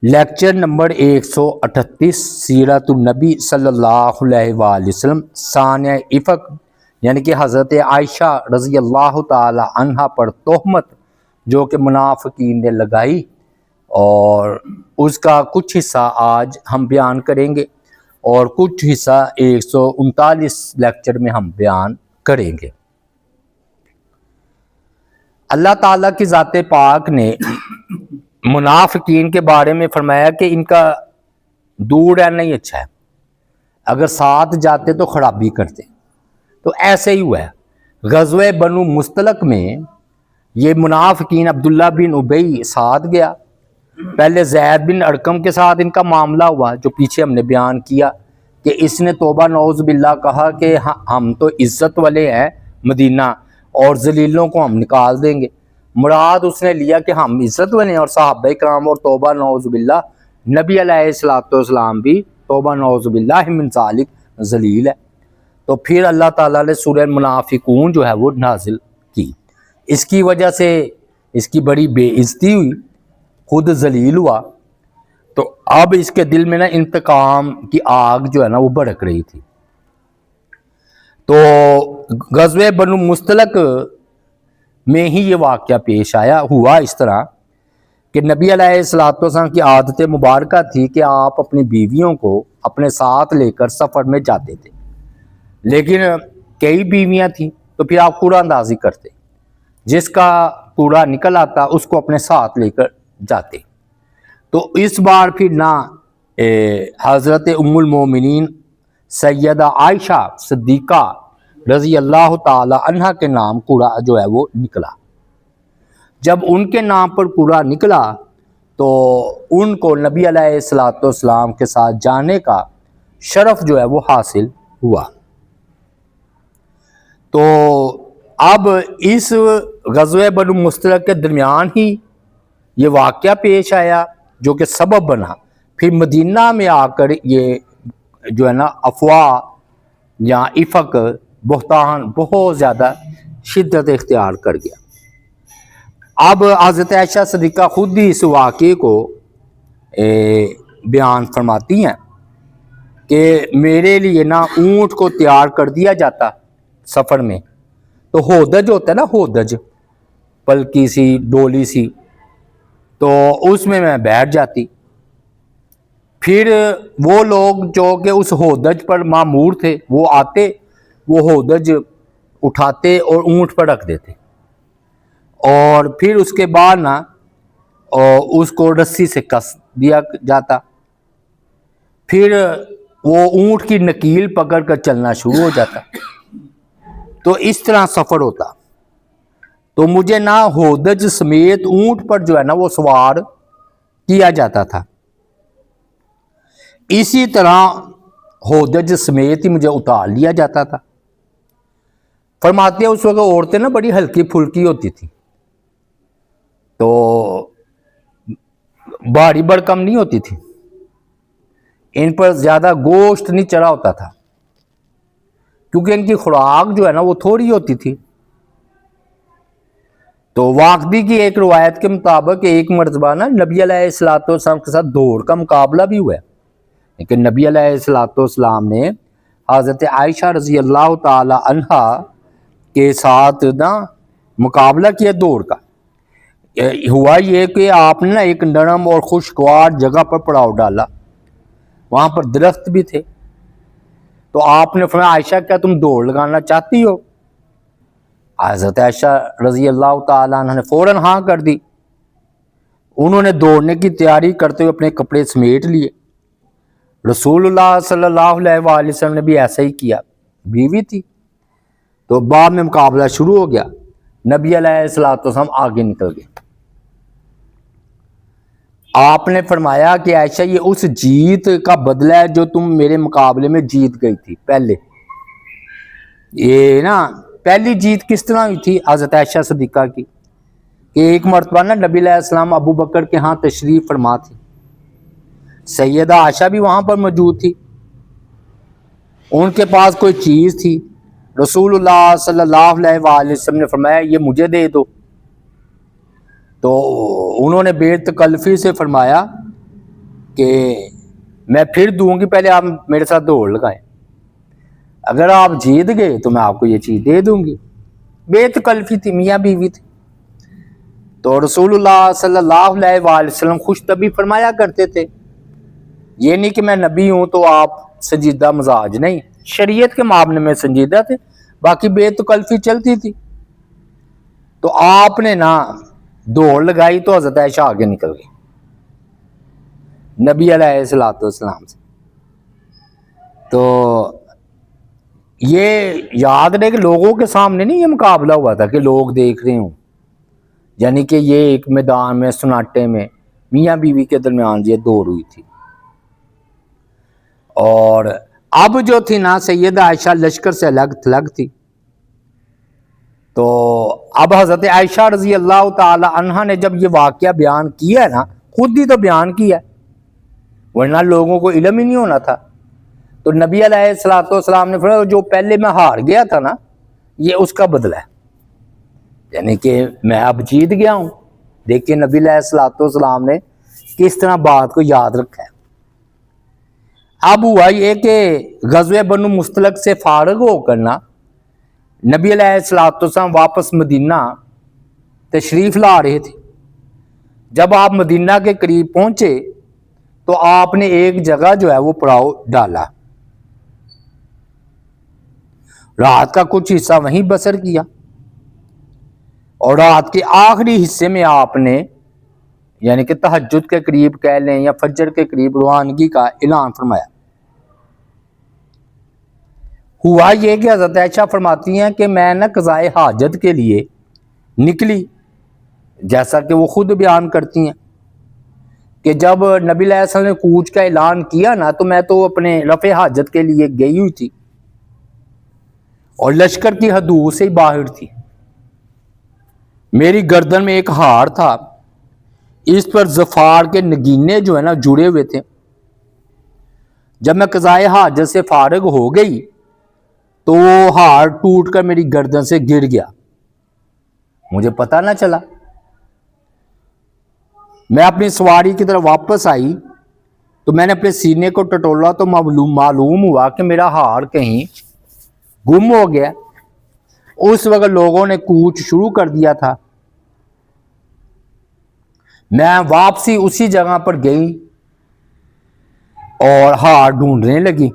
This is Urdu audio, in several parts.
لیکچر نمبر 138 سیرت النبی صلی اللہ علیہ وآلہ وسلم ثانیہ افق یعنی کہ حضرت عائشہ رضی اللہ تعالی عنہ پر تہمت جو کہ منافقین نے لگائی، اور اس کا کچھ حصہ آج ہم بیان کریں گے اور کچھ حصہ 139 لیکچر میں ہم بیان کریں گے۔ اللہ تعالیٰ کی ذات پاک نے منافقین کے بارے میں فرمایا کہ ان کا دور رہنا ہی اچھا ہے، اگر ساتھ جاتے تو خرابی کرتے۔ تو ایسے ہی ہوا ہے۔ غزوہ بنو مستلق میں یہ منافقین عبداللہ بن ابی ساتھ گیا، پہلے زید بن ارقم کے ساتھ ان کا معاملہ ہوا جو پیچھے ہم نے بیان کیا کہ اس نے توبہ نعوذ باللہ کہا کہ ہم تو عزت والے ہیں مدینہ اور ذلیلوں کو ہم نکال دیں گے۔ مراد اس نے لیا کہ ہم عزت والے ہیں اور صحابہ کرام اور توبہ نعوذ باللہ نبی علیہ السلام بھی توبہ نعوذ باللہ من ذالک ذلیل ہے۔ تو پھر اللہ تعالیٰ نے سورہ منافقون جو ہے وہ نازل کی، اس کی وجہ سے اس کی بڑی بے عزتی ہوئی، خود ذلیل ہوا۔ تو اب اس کے دل میں نا انتقام کی آگ جو ہے نا وہ بھڑک رہی تھی۔ تو غزوہ بنو مستلق میں ہی یہ واقعہ پیش آیا۔ ہوا اس طرح کہ نبی علیہ السلام کی عادت مبارکہ تھی کہ آپ اپنی بیویوں کو اپنے ساتھ لے کر سفر میں جاتے تھے، لیکن کئی بیویاں تھیں تو پھر آپ کوڑا اندازی کرتے، جس کا کوڑا نکل آتا اس کو اپنے ساتھ لے کر جاتے۔ تو اس بار پھر نہ حضرت ام المومنین سیدہ عائشہ صدیقہ رضی اللہ تعالی عنہ کے نام کوڑا جو ہے وہ نکلا۔ جب ان کے نام پر کوڑا نکلا تو ان کو نبی علیہ السلام کے ساتھ جانے کا شرف جو ہے وہ حاصل ہوا۔ تو اب اس غزوہ بنو مستلق کے درمیان ہی یہ واقعہ پیش آیا جو کہ سبب بنا پھر مدینہ میں آ کر یہ جو ہے نا افواہ یا افق بہتان بہت زیادہ شدت اختیار کر گیا۔ اب حضرت عائشہ صدیقہ خود ہی اس واقعے کو بیان فرماتی ہیں کہ میرے لیے نا اونٹ کو تیار کر دیا جاتا سفر میں، تو ہودج ہوتا ہے نا، ہودج پلکی سی ڈولی سی، تو اس میں بیٹھ جاتی۔ پھر وہ لوگ جو کہ اس ہودج پر مامور تھے وہ آتے، وہ ہودج اٹھاتے اور اونٹ پر رکھ دیتے، اور پھر اس کے بعد نا اس کو رسی سے کس دیا جاتا، پھر وہ اونٹ کی نکیل پکڑ کر چلنا شروع ہو جاتا۔ تو اس طرح سفر ہوتا۔ تو مجھے نا ہودج سمیت اونٹ پر جو ہے نا وہ سوار کیا جاتا تھا، اسی طرح ہودج سمیت ہی مجھے اتار لیا جاتا تھا۔ فرماتے ہیں اس وقت عورتیں نا بڑی ہلکی پھلکی ہوتی تھی، تو بھاری بھرکم نہیں ہوتی تھی، ان پر زیادہ گوشت نہیں چڑھا ہوتا تھا کیونکہ ان کی خوراک جو ہے نا وہ تھوڑی ہوتی تھی۔ تو واقعی کی ایک روایت کے مطابق ایک مرتبہ نا نبی علیہ السلام کے ساتھ دوڑ کا مقابلہ بھی ہوا ہے، لیکن نبی علیہ السلام نے حضرت عائشہ رضی اللہ تعالی عنہ کے ساتھ نا مقابلہ کیا دوڑ کا۔ ہوا یہ کہ آپ نے نا ایک نرم اور خوشگوار جگہ پر پڑاؤ ڈالا، وہاں پر درخت بھی تھے، تو آپ نے فرمایا عائشہ کیا تم دوڑ لگانا چاہتی ہو؟ حضرت عائشہ رضی اللہ تعالیٰ عنہ نے فوراً ہاں کر دی۔ انہوں نے دوڑنے کی تیاری کرتے ہوئے اپنے کپڑے سمیٹ لیے۔ رسول اللہ صلی اللہ علیہ وآلہ وسلم نے بھی ایسا ہی کیا، بیوی تھی۔ تو بعد میں مقابلہ شروع ہو گیا، نبی علیہ السلام آگے نکل گئے۔ آپ نے فرمایا کہ عائشہ یہ اس جیت کا بدلہ ہے جو تم میرے مقابلے میں جیت گئی تھی پہلے۔ یہ نا پہلی جیت کس طرح ہوئی تھی حضرت عائشہ صدیقہ کی کہ ایک مرتبہ نا نبی علیہ السلام ابو بکر کے ہاں تشریف فرما تھی، سیدہ عائشہ بھی وہاں پر موجود تھی، ان کے پاس کوئی چیز تھی، رسول اللہ صلی اللہ علیہ وآلہ وسلم نے فرمایا یہ مجھے دے دو، تو انہوں نے بے تکلفی سے فرمایا کہ میں پھر دوں گی، پہلے آپ میرے ساتھ دوڑ لگائیں، اگر آپ جیت گئے تو میں آپ کو یہ چیز دے دوں گی۔ بے تکلفی تھی، میاں بیوی تھی۔ تو رسول اللہ صلی اللہ علیہ وآلہ وسلم خوش طبی فرمایا کرتے تھے، یہ نہیں کہ میں نبی ہوں تو آپ سنجیدہ مزاج، نہیں، شریعت کے معاملے میں سنجیدہ تھے، باقی بے تکلفی چلتی تھی۔ تو آپ نے نا دوڑ لگائی تو حضرت عائشہ آگے نکل گئی نبی علیہ السلام سے۔ تو یہ یاد رہے کہ لوگوں کے سامنے نہیں یہ مقابلہ ہوا تھا کہ لوگ دیکھ رہے ہوں، یعنی کہ یہ ایک میدان میں سناٹے میں میاں بیوی کے درمیان یہ دوڑ ہوئی تھی۔ اور اب جو تھی نا سیدہ عائشہ لشکر سے الگ تھلگ تھی، تو اب حضرت عائشہ رضی اللہ تعالی عنہ نے جب یہ واقعہ بیان کیا ہے نا، خود ہی تو بیان کیا ہے، ورنہ لوگوں کو علم ہی نہیں ہونا تھا۔ تو نبی علیہ السلام نے فرمایا جو پہلے میں ہار گیا تھا نا، یہ اس کا بدلہ ہے، یعنی کہ میں اب جیت گیا ہوں۔ دیکھیں نبی علیہ السلام نے کس طرح بات کو یاد رکھا ہے۔ اب ہوا یہ کہ غزوہ بنو مستلق سے فارغ ہو کر نا نبی علیہ السلام واپس مدینہ تشریف لا رہے تھے۔ جب آپ مدینہ کے قریب پہنچے تو آپ نے ایک جگہ جو ہے وہ پڑاؤ ڈالا، رات کا کچھ حصہ وہیں بسر کیا، اور رات کے آخری حصے میں آپ نے یعنی کہ تہجد کے قریب کہہ لیں یا فجر کے قریب روانگی کا اعلان فرمایا۔ ہوا یہ کہ حضرت عائشہ فرماتی ہیں کہ میں نہ قضائے حاجت کے لیے نکلی، جیسا کہ وہ خود بیان کرتی ہیں کہ جب نبی علیہ السلام نے کوچ کا اعلان کیا نا تو میں تو اپنے رفع حاجت کے لیے گئی ہوئی تھی اور لشکر کی حدود سے ہی باہر تھی۔ میری گردن میں ایک ہار تھا، اس پر زفار کے نگینے جو ہے نا جڑے ہوئے تھے۔ جب میں قضائے حاجت سے فارغ ہو گئی تو وہ ہار ٹوٹ کر میری گردن سے گر گیا، مجھے پتہ نہ چلا۔ میں اپنی سواری کی طرف واپس آئی تو میں نے اپنے سینے کو ٹٹولا تو معلوم ہوا کہ میرا ہار کہیں گم ہو گیا۔ اس وقت لوگوں نے کوچ شروع کر دیا تھا۔ میں واپسی اسی جگہ پر گئی اور ہار ڈھونڈنے لگی۔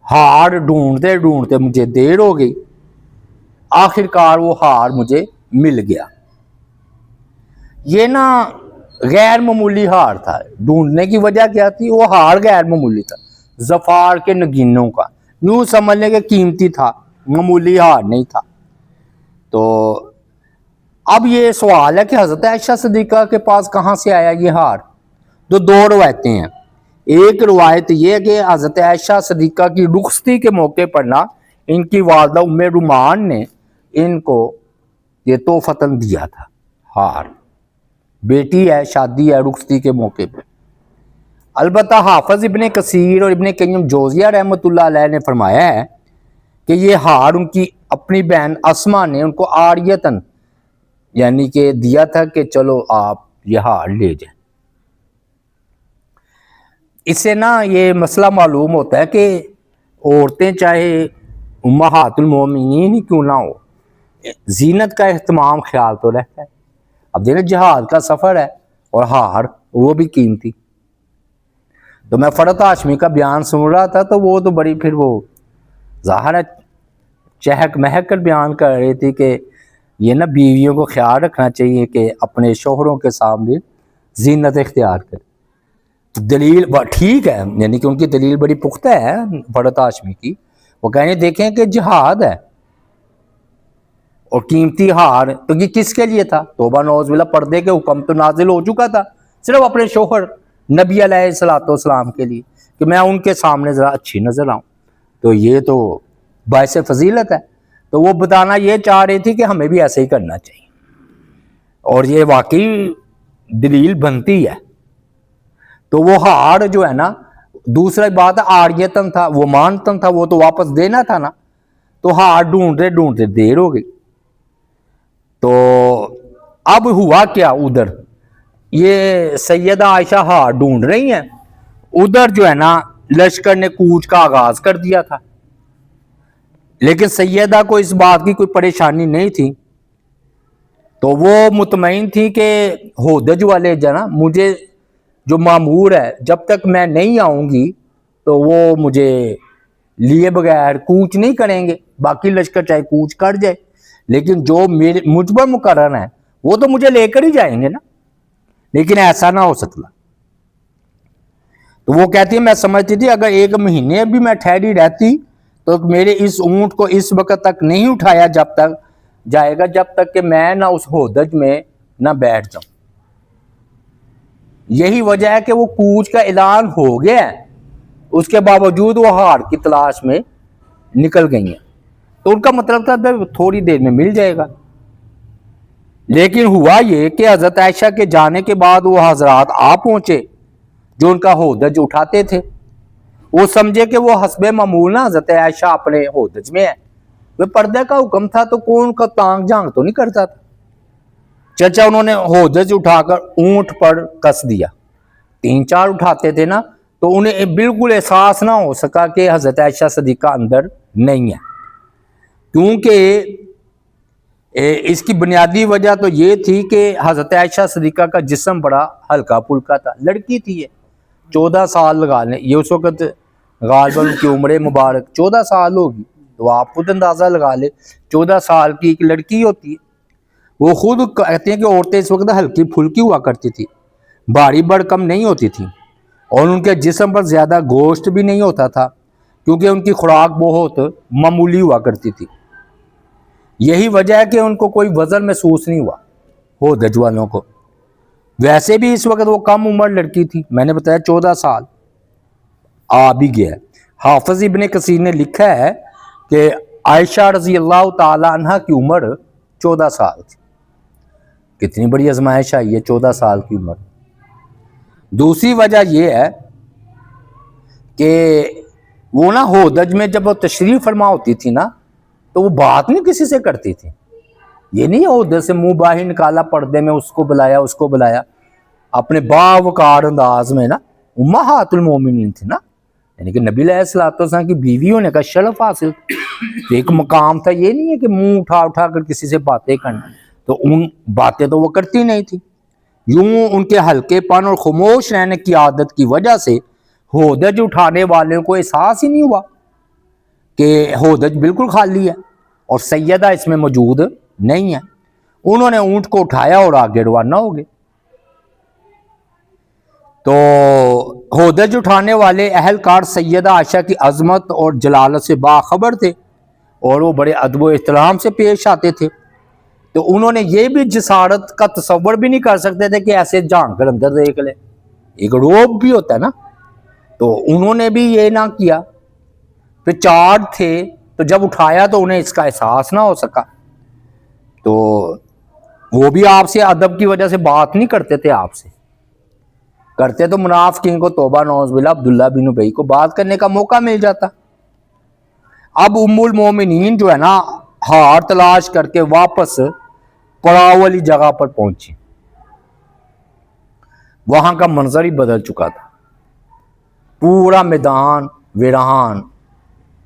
ہار ڈھونڈتے ڈھونڈتے مجھے دیر ہو گئی، آخر کار وہ ہار مجھے مل گیا۔ یہ نا غیر معمولی ہار تھا، ڈھونڈنے کی وجہ کیا تھی؟ وہ ہار غیر معمولی تھا، زفار کے نگینوں کا، یوں سمجھ لیں کہ قیمتی تھا، معمولی ہار نہیں تھا۔ تو اب یہ سوال ہے کہ حضرت عائشہ صدیقہ کے پاس کہاں سے آیا یہ ہار؟ تو دو روایتیں ہیں۔ ایک روایت یہ ہے کہ حضرت عائشہ صدیقہ کی رخصتی کے موقع پر نا ان کی والدہ ام رومان نے ان کو یہ تحفتاً دیا تھا ہار، بیٹی ہے، شادی ہے، رخصتی کے موقع پر۔ البتہ حافظ ابن کثیر اور ابن قیم جوزیہ رحمۃ اللہ علیہ نے فرمایا ہے کہ یہ ہار ان کی اپنی بہن اسما نے ان کو عاریتاً یعنی کہ دیا تھا کہ چلو آپ یہ ہار لے جائیں۔ اس سے نا یہ مسئلہ معلوم ہوتا ہے کہ عورتیں چاہے امہات المومنین ہی کیوں نہ ہو، زینت کا اہتمام خیال تو رہتا ہے۔ اب دیکھیں جہاد کا سفر ہے اور ہار وہ بھی قیمتی۔ تو میں فرحت ہاشمی کا بیان سن رہا تھا تو وہ تو بڑی پھر وہ ظاہر ہے چہک مہک کر بیان کر رہی تھی کہ یہ نا بیویوں کو خیال رکھنا چاہیے کہ اپنے شوہروں کے سامنے زینت اختیار کرے۔ تو دلیل ٹھیک ہے، یعنی کہ ان کی دلیل بڑی پختہ ہے فرحت ہاشمی کی۔ وہ کہیں دیکھیں کہ جہاد ہے اور قیمتی ہار تو یہ کس کے لیے تھا؟ توبہ نعوذ باللہ، پردے کے حکم تو نازل ہو چکا تھا، صرف اپنے شوہر نبی علیہ السلام کے لیے کہ میں ان کے سامنے ذرا اچھی نظر آؤں۔ تو یہ تو باعث فضیلت ہے۔ تو وہ بتانا یہ چاہ رہی تھی کہ ہمیں بھی ایسے ہی کرنا چاہیے، اور یہ واقعی دلیل بنتی ہے۔ تو وہ ہار جو ہے نا، دوسری بات عاریتن تھا، وہ مانتن تھا، وہ تو واپس دینا تھا نا، تو ہار ڈھونڈتے ڈھونڈتے دیر ہو گئی۔ تو اب ہوا کیا ادھر، یہ سیدہ عائشہ ہار ڈھونڈ رہی ہیں، ادھر جو ہے نا لشکر نے کوچ کا آغاز کر دیا تھا، لیکن سیدہ کو اس بات کی کوئی پریشانی نہیں تھی، تو وہ مطمئن تھی کہ ہودج والے جو نا مجھے جو مامور ہے جب تک میں نہیں آؤں گی تو وہ مجھے لیے بغیر کوچ نہیں کریں گے، باقی لشکر چاہے کوچ کر جائے لیکن جو مجھ پر مقرر ہے وہ تو مجھے لے کر ہی جائیں گے نا، لیکن ایسا نہ ہو سکتا۔ تو وہ کہتی ہے میں سمجھتی تھی اگر 1 مہینے بھی میں ٹھہری رہتی تو میرے اس اونٹ کو اس وقت تک نہیں اٹھایا جب تک جائے گا جب تک کہ میں نہ اس ہودج میں نہ بیٹھ جاؤں۔ یہی وجہ ہے کہ وہ کوچ کا اعلان ہو گیا ہے، اس کے باوجود وہ ہار کی تلاش میں نکل گئی ہیں، تو ان کا مطلب تھا تھوڑی دیر میں مل جائے گا۔ لیکن ہوا یہ کہ حضرت عائشہ کے جانے کے بعد وہ حضرات آ پہنچے جو ان کا ہودج اٹھاتے تھے، وہ سمجھے کہ وہ حسب معمول نا حضرت عائشہ اپنے ہودج میں ہے، وہ پردے کا حکم تھا تو کون کا تانگ جھانگ تو نہیں کرتا تھا، چچا انہوں نے ہودج اٹھا کر اونٹ پر کس دیا، 3-4 اٹھاتے تھے نا تو انہیں بالکل احساس نہ ہو سکا کہ حضرت عائشہ صدیقہ اندر نہیں ہے، کیونکہ اس کی بنیادی وجہ تو یہ تھی کہ حضرت عائشہ صدیقہ کا جسم بڑا ہلکا پھلکا تھا، لڑکی تھی یہ، 14 سال لگا لیں، یہ اس وقت غالباً کی عمر مبارک 14 سال ہوگی، تو آپ خود اندازہ لگا لیں 14 سال کی ایک لڑکی ہوتی ہے۔ وہ خود کہتے ہیں کہ عورتیں اس وقت ہلکی پھلکی ہوا کرتی تھی، بھاری بھرکم نہیں ہوتی تھی، اور ان کے جسم پر زیادہ گوشت بھی نہیں ہوتا تھا کیونکہ ان کی خوراک بہت معمولی ہوا کرتی تھی۔ یہی وجہ ہے کہ ان کو کوئی وزن محسوس نہیں ہوا ہودج والوں کو، ویسے بھی اس وقت وہ کم عمر لڑکی تھی، میں نے بتایا 14 سال آ بھی گیا ہے۔ حافظ ابن کثیر نے لکھا ہے کہ عائشہ رضی اللہ تعالی عنہ کی عمر 14 سال تھی، کتنی بڑی آزمائش آئی ہے 14 سال کی عمر۔ دوسری وجہ یہ ہے کہ وہ نا ہودج میں جب وہ تشریف فرما ہوتی تھی نا تو وہ بات نہیں کسی سے کرتی تھی، یہ نہیں ہودج سے منہ باہر نکالا پردے میں اس کو بلایا، اپنے باوقار انداز میں نا امہات المومنین تھی نا، یعنی کہ نبی علیہ الصلوۃ والسلام کی بیوی ہونے کا شرف حاصل، ایک مقام تھا، یہ نہیں ہے کہ منہ اٹھا کر کسی سے باتیں کرنا، تو ان باتیں تو وہ کرتی نہیں تھی۔ یوں ان کے ہلکے پن اور خاموش رہنے کی عادت کی وجہ سے ہودج اٹھانے والوں کو احساس ہی نہیں ہوا کہ ہودج بالکل خالی ہے اور سیدہ اس میں موجود نہیں ہے۔ انہوں نے اونٹ کو اٹھایا اور آگے روانہ ہو گئے۔ تو ہودج اٹھانے والے اہلکار سیدہ عائشہ کی عظمت اور جلالت سے باخبر تھے اور وہ بڑے ادب و احترام سے پیش آتے تھے، تو انہوں نے یہ بھی جسارت کا تصور بھی نہیں کر سکتے تھے کہ ایسے جھانک کر اندر دیکھ لیں، ایک روب بھی ہوتا ہے نا، تو انہوں نے بھی یہ نہ کیا۔ پھر 4 تھے تو جب اٹھایا تو انہیں اس کا احساس نہ ہو سکا، تو وہ بھی آپ سے ادب کی وجہ سے بات نہیں کرتے تھے، آپ سے کرتے تو منافقین کو توبہ نعوذ باللہ عبداللہ بن ابی کو بات کرنے کا موقع مل جاتا۔ اب ام المومنین جو ہے نا ہار تلاش کر کے واپس پڑاؤ والی جگہ پر پہنچی، وہاں کا منظر ہی بدل چکا تھا، پورا میدان ویران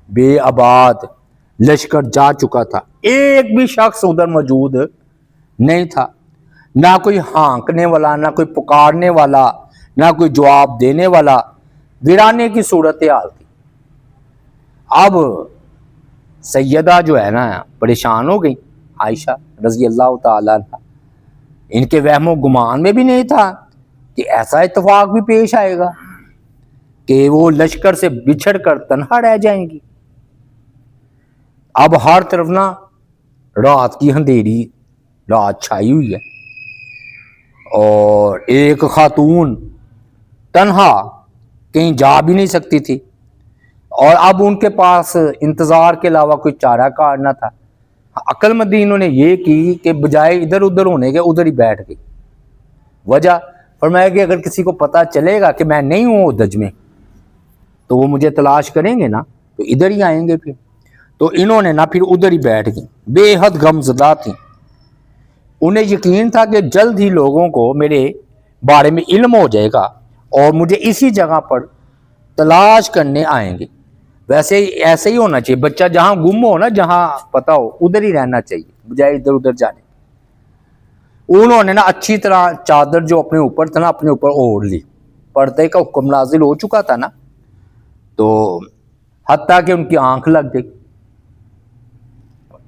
بے آباد، لشکر جا چکا تھا، ایک بھی شخص ادھر موجود نہیں تھا، نہ کوئی ہانکنے والا، نہ کوئی پکارنے والا، نہ کوئی جواب دینے والا، ویرانے کی صورتحال تھی۔ اب سیدہ جو ہے نا پریشان ہو گئی، عائشہ رضی اللہ تعالیٰ عنہ، ان کے وہم و گمان میں بھی نہیں تھا کہ ایسا اتفاق بھی پیش آئے گا کہ وہ لشکر سے بچھڑ کر تنہا رہ جائیں گی۔ اب ہر طرف نا رات کی اندھیری رات چھائی ہوئی ہے، اور ایک خاتون تنہا کہیں جا بھی نہیں سکتی تھی، اور اب ان کے پاس انتظار کے علاوہ کوئی چارہ کار نہ تھا۔ عقل مندی انہوں نے یہ کی کہ بجائے ادھر ادھر ہونے کے ادھر ہی بیٹھ گئی۔ وجہ فرمایا کہ اگر کسی کو پتہ چلے گا کہ میں نہیں ہوں ہودج میں تو وہ مجھے تلاش کریں گے نا تو ادھر ہی آئیں گے، پھر تو انہوں نے نا پھر ادھر ہی بیٹھ گئی، بے حد غم زدہ تھیں۔ انہیں یقین تھا کہ جلد ہی لوگوں کو میرے بارے میں علم ہو جائے گا اور مجھے اسی جگہ پر تلاش کرنے آئیں گے. ویسے ایسے ہی ہونا چاہیے, بچہ جہاں گم ہو نا, جہاں پتا ہو ادھر ہی رہنا چاہیے بجائے ادھر ادھر جانے. انہوں نے نا اچھی طرح چادر جو اپنے اوپر تھا نا اپنے اوپر اوڑھ لی, پردے کا حکم نازل ہو چکا تھا نا, تو حتیٰ کہ ان کی آنکھ لگ گئی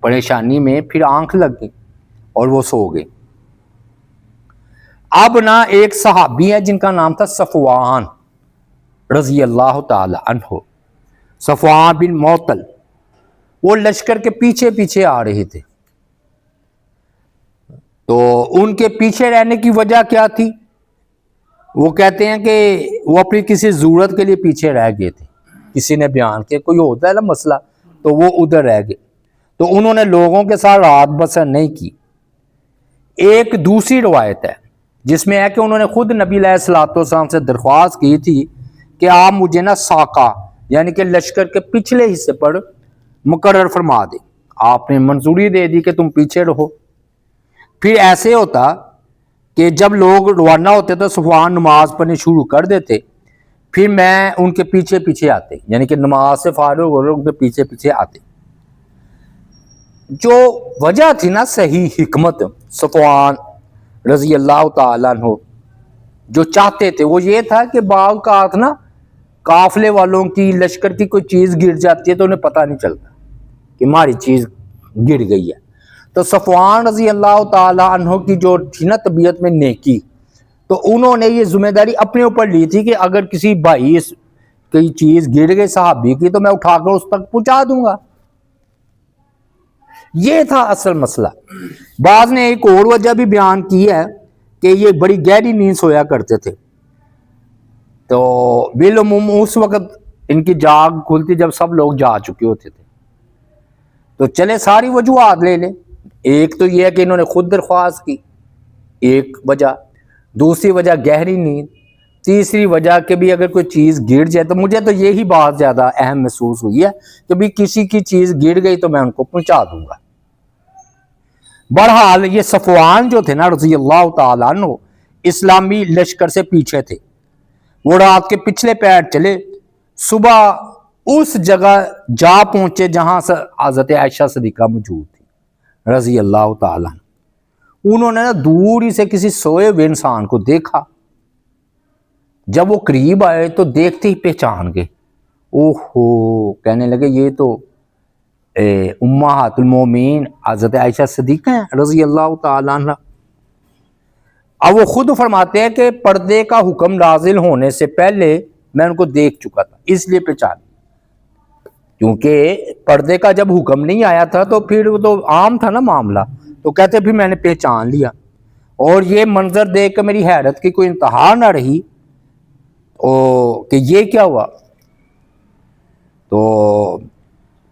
پریشانی میں, پھر آنکھ لگ گئی اور وہ سو گئے. اب نا ایک صحابی ہے جن کا نام تھا صفوان رضی اللہ تعالی عنہ, صفوان بن معطل, وہ لشکر کے پیچھے پیچھے آ رہے تھے. تو ان کے پیچھے رہنے کی وجہ کیا تھی؟ وہ کہتے ہیں کہ وہ اپنی کسی ضرورت کے لیے پیچھے رہ گئے تھے. کسی نے بیان کیا کوئی ہوتا ہے نا مسئلہ, تو وہ ادھر رہ گئے, تو انہوں نے لوگوں کے ساتھ رات بسر نہیں کی. ایک دوسری روایت ہے جس میں ہے کہ انہوں نے خود نبی علیہ الصلوۃ والسلام سے درخواست کی تھی کہ آپ مجھے نا ساقہ یعنی کہ لشکر کے پچھلے حصے پر مقرر فرما دیں. آپ نے منظوری دے دی کہ تم پیچھے رہو. پھر ایسے ہوتا کہ جب لوگ روانہ ہوتے تو صفوان نماز پڑھنی شروع کر دیتے, پھر میں ان کے پیچھے پیچھے آتے, یعنی کہ نماز سے فارغ ہو رہے ان کے پیچھے پیچھے آتے. جو وجہ تھی نا صحیح حکمت صفوان رضی اللہ تعالیٰ عنہ جو چاہتے تھے وہ یہ تھا کہ بعض اوقات نا قافلے والوں کی لشکر کی کوئی چیز گر جاتی ہے تو انہیں پتہ نہیں چلتا کہ ہماری چیز گر گئی ہے. تو صفوان رضی اللہ تعالیٰ عنہ کی جو تھی نا طبیعت میں نیکی, تو انہوں نے یہ ذمہ داری اپنے اوپر لی تھی کہ اگر کسی بھائی کوئی چیز گر گئی صحابی کی تو میں اٹھا کر اس تک پہنچا دوں گا. یہ تھا اصل مسئلہ. بعض نے ایک اور وجہ بھی بیان کی ہے کہ یہ بڑی گہری نیند سویا کرتے تھے, تو بالعموم اس وقت ان کی جاگ کھلتی جب سب لوگ جا چکے ہوتے تھے. تو چلے ساری وجوہات لے لیں. ایک تو یہ ہے کہ انہوں نے خود درخواست کی, ایک وجہ. دوسری وجہ گہری نیند. تیسری وجہ کہ بھی اگر کوئی چیز گر جائے, تو مجھے تو یہی بات زیادہ اہم محسوس ہوئی ہے کہ بھی کسی کی چیز گر گئی تو میں ان کو پہنچا دوں گا. بہرحال یہ صفوان جو تھے نا رضی اللہ تعالیٰ عنہ اسلامی لشکر سے پیچھے تھے. وہ رات کے پچھلے پیر چلے, صبح اس جگہ جا پہنچے جہاں سے حضرت عائشہ صدیقہ موجود تھی رضی اللہ تعالیٰ عنہ. انہوں نے دور ہی سے کسی سوئے ہوئے انسان کو دیکھا. جب وہ قریب آئے تو دیکھتے ہی پہچان گئے. اوہو, کہنے لگے یہ تو امہات المومنین حضرت عائشہ صدیقہ ہیں رضی اللہ تعالیٰ عنہ. اب وہ خود فرماتے ہیں کہ پردے کا حکم نازل ہونے سے پہلے میں ان کو دیکھ چکا تھا, اس لیے پہچان. کیونکہ پردے کا جب حکم نہیں آیا تھا تو پھر وہ تو عام تھا نا معاملہ, تو کہتے پھر میں نے پہچان لیا. اور یہ منظر دیکھ کر میری حیرت کی کوئی انتہا نہ رہی کہ یہ کیا ہوا. تو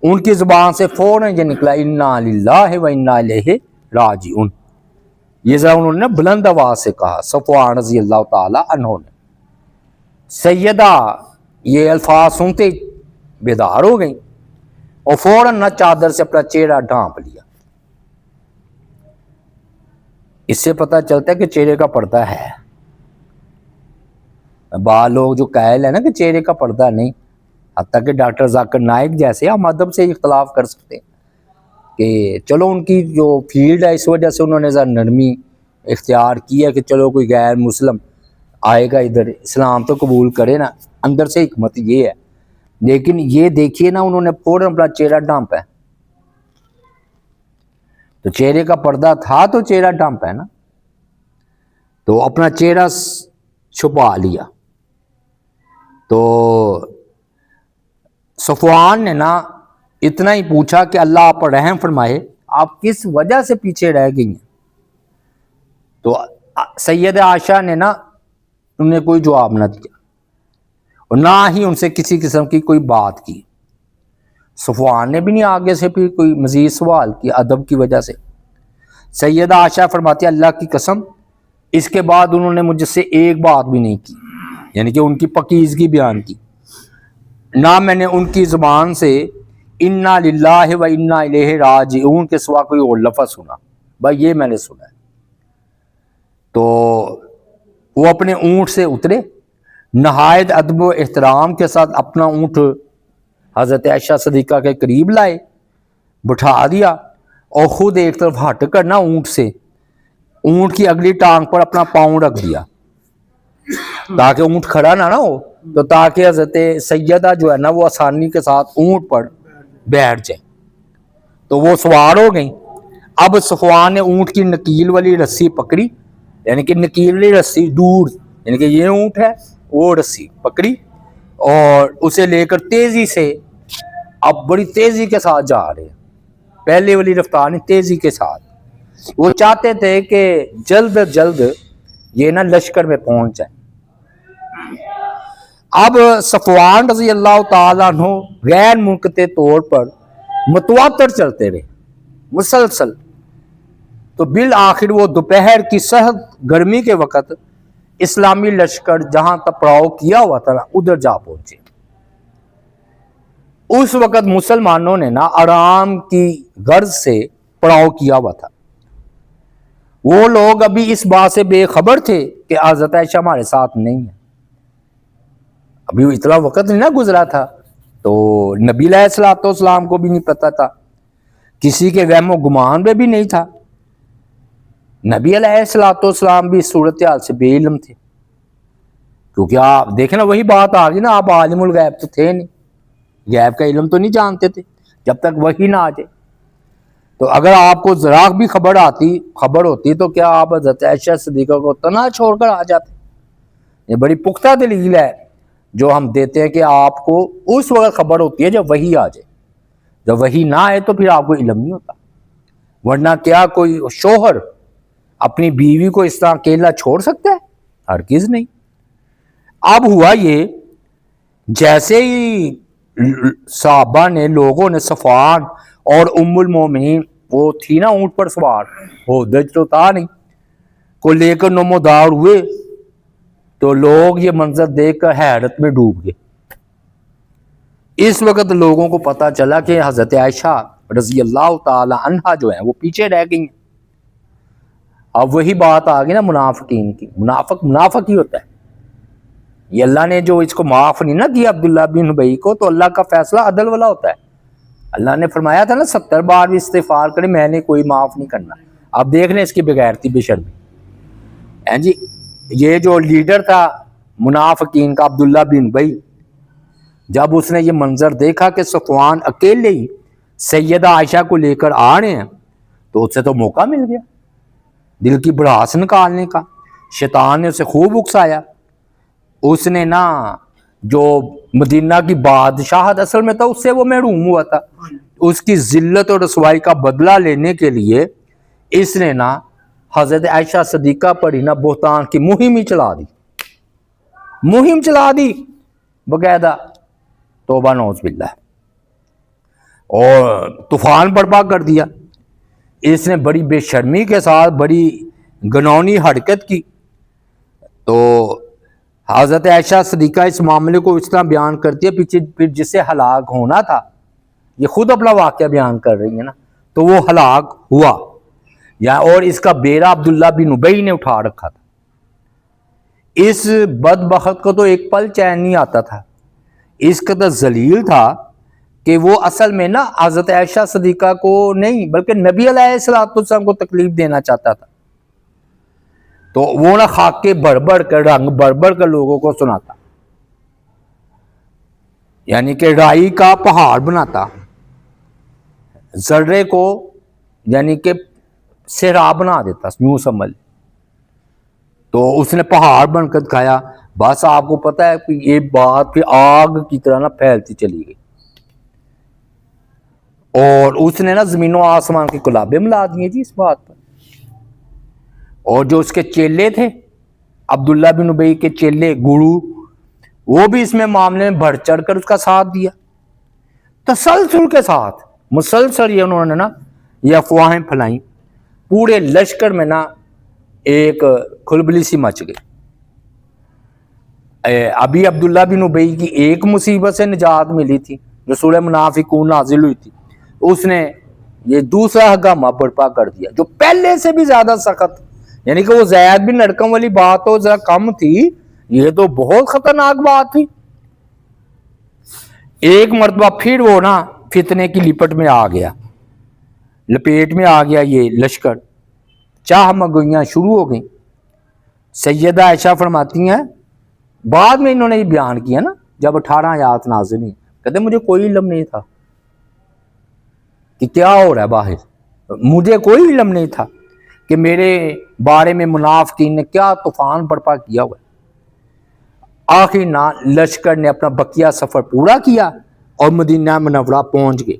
ان کی زبان سے فوراً یہ نکلا انا للہ و انا الیہ راجعون. یہ ذرا انہوں نے بلند آواز سے کہا صفوان رضی اللہ تعالی عنہ نے. سیدہ یہ الفاظ سنتے بیدار ہو گئیں اور فوراً نہ چادر سے اپنا چہرہ ڈھانپ لیا. اس سے پتہ چلتا ہے کہ چہرے کا پردہ ہے. بعض لوگ جو قائل ہے نا کہ چہرے کا پردہ نہیں, حتیٰ کہ ڈاکٹر ذاکر نائک جیسے ہم ادب سے اختلاف کر سکتے ہیں کہ چلو ان کی جو فیلڈ ہے اس وجہ سے انہوں نے ذرا نرمی اختیار کی ہے کہ چلو کوئی غیر مسلم آئے گا ادھر اسلام تو قبول کرے نا, اندر سے حکمت یہ ہے. لیکن یہ دیکھیے نا انہوں نے فوراً اپنا چہرہ ڈھانپا ہے. تو چہرے کا پردہ تھا تو چہرہ ڈھانپا ہے نا, تو اپنا چہرہ چھپا لیا. تو صفوان نے نا اتنا ہی پوچھا کہ اللہ آپ پر رحم فرمائے, آپ کس وجہ سے پیچھے رہ گئی ہیں. تو سید عائشہ نے نا انہیں کوئی جواب نہ دیا اور نہ ہی ان سے کسی قسم کی کوئی بات کی. صفوان نے بھی نہیں آگے سے پھر کوئی مزید سوال کیا ادب کی وجہ سے. سیدہ عائشہ فرماتی اللہ کی قسم اس کے بعد انہوں نے مجھ سے ایک بات بھی نہیں کی, یعنی کہ ان کی پاکیزگی بیان کی. نہ میں نے ان کی زبان سے انا للہ و انا الیہ راجعون کے سوا کوئی اور لفظ سنا, بھائی یہ میں نے سنا ہے. تو وہ اپنے اونٹ سے اترے، نہایت ادب و احترام کے ساتھ اپنا اونٹ حضرت عائشہ صدیقہ کے قریب لائے، بٹھا دیا، اور خود ایک طرف ہٹ کر نا اونٹ سے اونٹ کی اگلی ٹانگ پر اپنا پاؤں رکھ دیا تاکہ اونٹ کھڑا نہ ہو، تو تاکہ حضرت سیدہ جو ہے نا وہ آسانی کے ساتھ اونٹ پر بیٹھ جائے۔ تو وہ سوار ہو گئیں۔ اب صفوان نے اونٹ کی نکیل والی رسی پکڑی، یعنی کہ نکیل والی رسی دور، یعنی کہ یہ اونٹ ہے، وہ رسی پکڑی اور اسے لے کر تیزی سے، اب بڑی تیزی کے ساتھ جا رہے ہیں، پہلے والی رفتار نہیں، تیزی کے ساتھ۔ وہ چاہتے تھے کہ جلد از جلد یہ نا لشکر میں پہنچ جائے۔ اب صفوان رضی اللہ تعالیٰ عنہ غیر منقطع طور پر متواتر چلتے رہے مسلسل، تو بالآخر وہ دوپہر کی سخت گرمی کے وقت اسلامی لشکر جہاں تک پڑاؤ کیا ہوا تھا ادھر جا پہنچے۔ اس وقت مسلمانوں نے نا آرام کی غرض سے پڑاؤ کیا ہوا تھا۔ وہ لوگ ابھی اس بات سے بے خبر تھے کہ حضرت عائشہ ہمارے ساتھ نہیں ہے، ابھی اتنا وقت نہیں نا گزرا تھا، تو نبی علیہ الصلوۃ والسلام کو بھی نہیں پتا تھا، کسی کے وہم و گمان میں بھی نہیں تھا۔ نبی علیہ الصلوۃ والسلام بھی اس صورتحال سے بے علم تھے، کیونکہ آپ دیکھیں نا وہی بات آ گئی نا، آپ عالم الغیب تو تھے نہیں، غیب کا علم تو نہیں جانتے تھے جب تک وحی نہ آ جائے۔ تو اگر آپ کو ذرا بھی خبر ہوتی تو کیا آپ حضرت عائشہ صدیقہ کو تنہا چھوڑ کر آ جاتے؟ یہ بڑی پختہ دلیل ہے جو ہم دیتے ہیں کہ آپ کو اس وقت خبر ہوتی ہے جب وحی آ جائے، جب وحی نہ آئے تو پھر آپ کو علم نہیں ہوتا۔ ورنہ کیا کوئی شوہر اپنی بیوی کو اس طرح اکیلا چھوڑ سکتا ہے؟ ہرگز نہیں۔ اب ہوا یہ، جیسے ہی صحابہ نے، لوگوں نے صفوان اور ام المومنین، وہ تھی نا اونٹ پر سوار، وہ دج تو تھا نہیں، کو لے کر نمودار ہوئے، تو لوگ یہ منظر دیکھ کر حیرت میں ڈوب گئے۔ اس وقت لوگوں کو پتا چلا کہ حضرت عائشہ رضی اللہ تعالی عنہا جو ہیں وہ پیچھے رہ گئی ہیں۔ اب وہی بات آ گئی نا منافقین کی، منافق ہی ہوتا ہے یہ، اللہ نے جو اس کو معاف نہیں نہ کیا عبداللہ بن ابی کو، تو اللہ کا فیصلہ عدل والا ہوتا ہے۔ اللہ نے فرمایا تھا نا 70 بار بھی استغفار کرے میں نے کوئی معاف نہیں کرنا۔ اب دیکھ لیں اس کی بغیرتی بے شرمی جی۔ یہ جو لیڈر تھا منافقین کا عبداللہ بن ابی، جب اس نے یہ منظر دیکھا کہ صفوان اکیلے ہی سیدہ عائشہ کو لے کر آ رہے ہیں، تو اس سے تو موقع مل گیا دل کی بڑھاس نکالنے کا۔ شیطان نے اسے خوب اکسایا، اس نے نا جو مدینہ کی بادشاہت اصل میں تھا اس سے وہ محروم ہوا تھا، اس کی ذلت اور رسوائی کا بدلہ لینے کے لیے اس نے نا حضرت عائشہ صدیقہ پر ہی نا بہتان کی مہم ہی چلا دی باقاعدہ، توبہ نعوذ باللہ، اور طوفان برپا کر دیا۔ اس نے بڑی بے شرمی کے ساتھ بڑی گنونی حرکت کی۔ تو حضرت عائشہ صدیقہ اس معاملے کو اس طرح بیان کرتی ہے، پھر جسے ہلاک ہونا تھا، یہ خود اپنا واقعہ بیان کر رہی ہے نا، تو وہ ہلاک ہوا، اور اس کا بیڑا عبداللہ بن ابی نے اٹھا رکھا تھا۔ اس بدبخت کو تو ایک پل چین نہیں آتا تھا، اس قدر ذلیل تھا کہ وہ اصل میں نا حضرت عائشہ صدیقہ کو نہیں بلکہ نبی علیہ السلام کو تکلیف دینا چاہتا تھا۔ تو وہ نا خاکے بڑھ کر، رنگ بڑھ کر لوگوں کو سناتا، یعنی کہ رائی کا پہاڑ بناتا، ذرے کو یعنی کہ صحرا بنا دیتا، یوں سمجھ۔ تو اس نے پہاڑ بن کر دکھایا، بس آپ کو پتا ہے کہ یہ بات پھر آگ کی طرح نا پھیلتی چلی گئی، اور اس نے نا زمین و آسمان کی کلابیں ملا دیے جی اس بات پر۔ اور جو اس کے چیلے تھے، عبداللہ بن ابی کے چیلے گرو، وہ بھی اس میں معاملے میں بڑھ چڑھ کر اس کا ساتھ دیا، تسلسل کے ساتھ مسلسل یہ انہوں نے نا یہ افواہیں پھیلائیں، پورے لشکر میں نا ایک کھلبلی سی مچ گئی۔ ابھی عبداللہ بن ابی کی ایک مصیبت سے نجات ملی تھی جو سورہ منافقون نازل ہوئی تھی، اس نے یہ دوسرا ہنگامہ برپا کر دیا جو پہلے سے بھی زیادہ سخت، یعنی کہ وہ زید بن ارقم والی بات تو ذرا کم تھی، یہ تو بہت خطرناک بات تھی۔ ایک مرتبہ پھر وہ نا فتنے کی لپٹ میں آ گیا، لپیٹ میں آ گیا یہ لشکر، چاہ مگوئیاں شروع ہو گئیں۔ سیدہ عائشہ فرماتی ہیں بعد میں انہوں نے یہ بیان کیا نا جب 18 آیات نازل ہوئی، کہتے مجھے کوئی علم نہیں تھا کہ کیا ہو رہا ہے باہر، مجھے کوئی علم نہیں تھا کہ میرے بارے میں منافقین نے کیا طوفان برپا کیا ہوا ہے۔ آخر لشکر نے اپنا بقیہ سفر پورا کیا اور مدینہ منورہ پہنچ گئے۔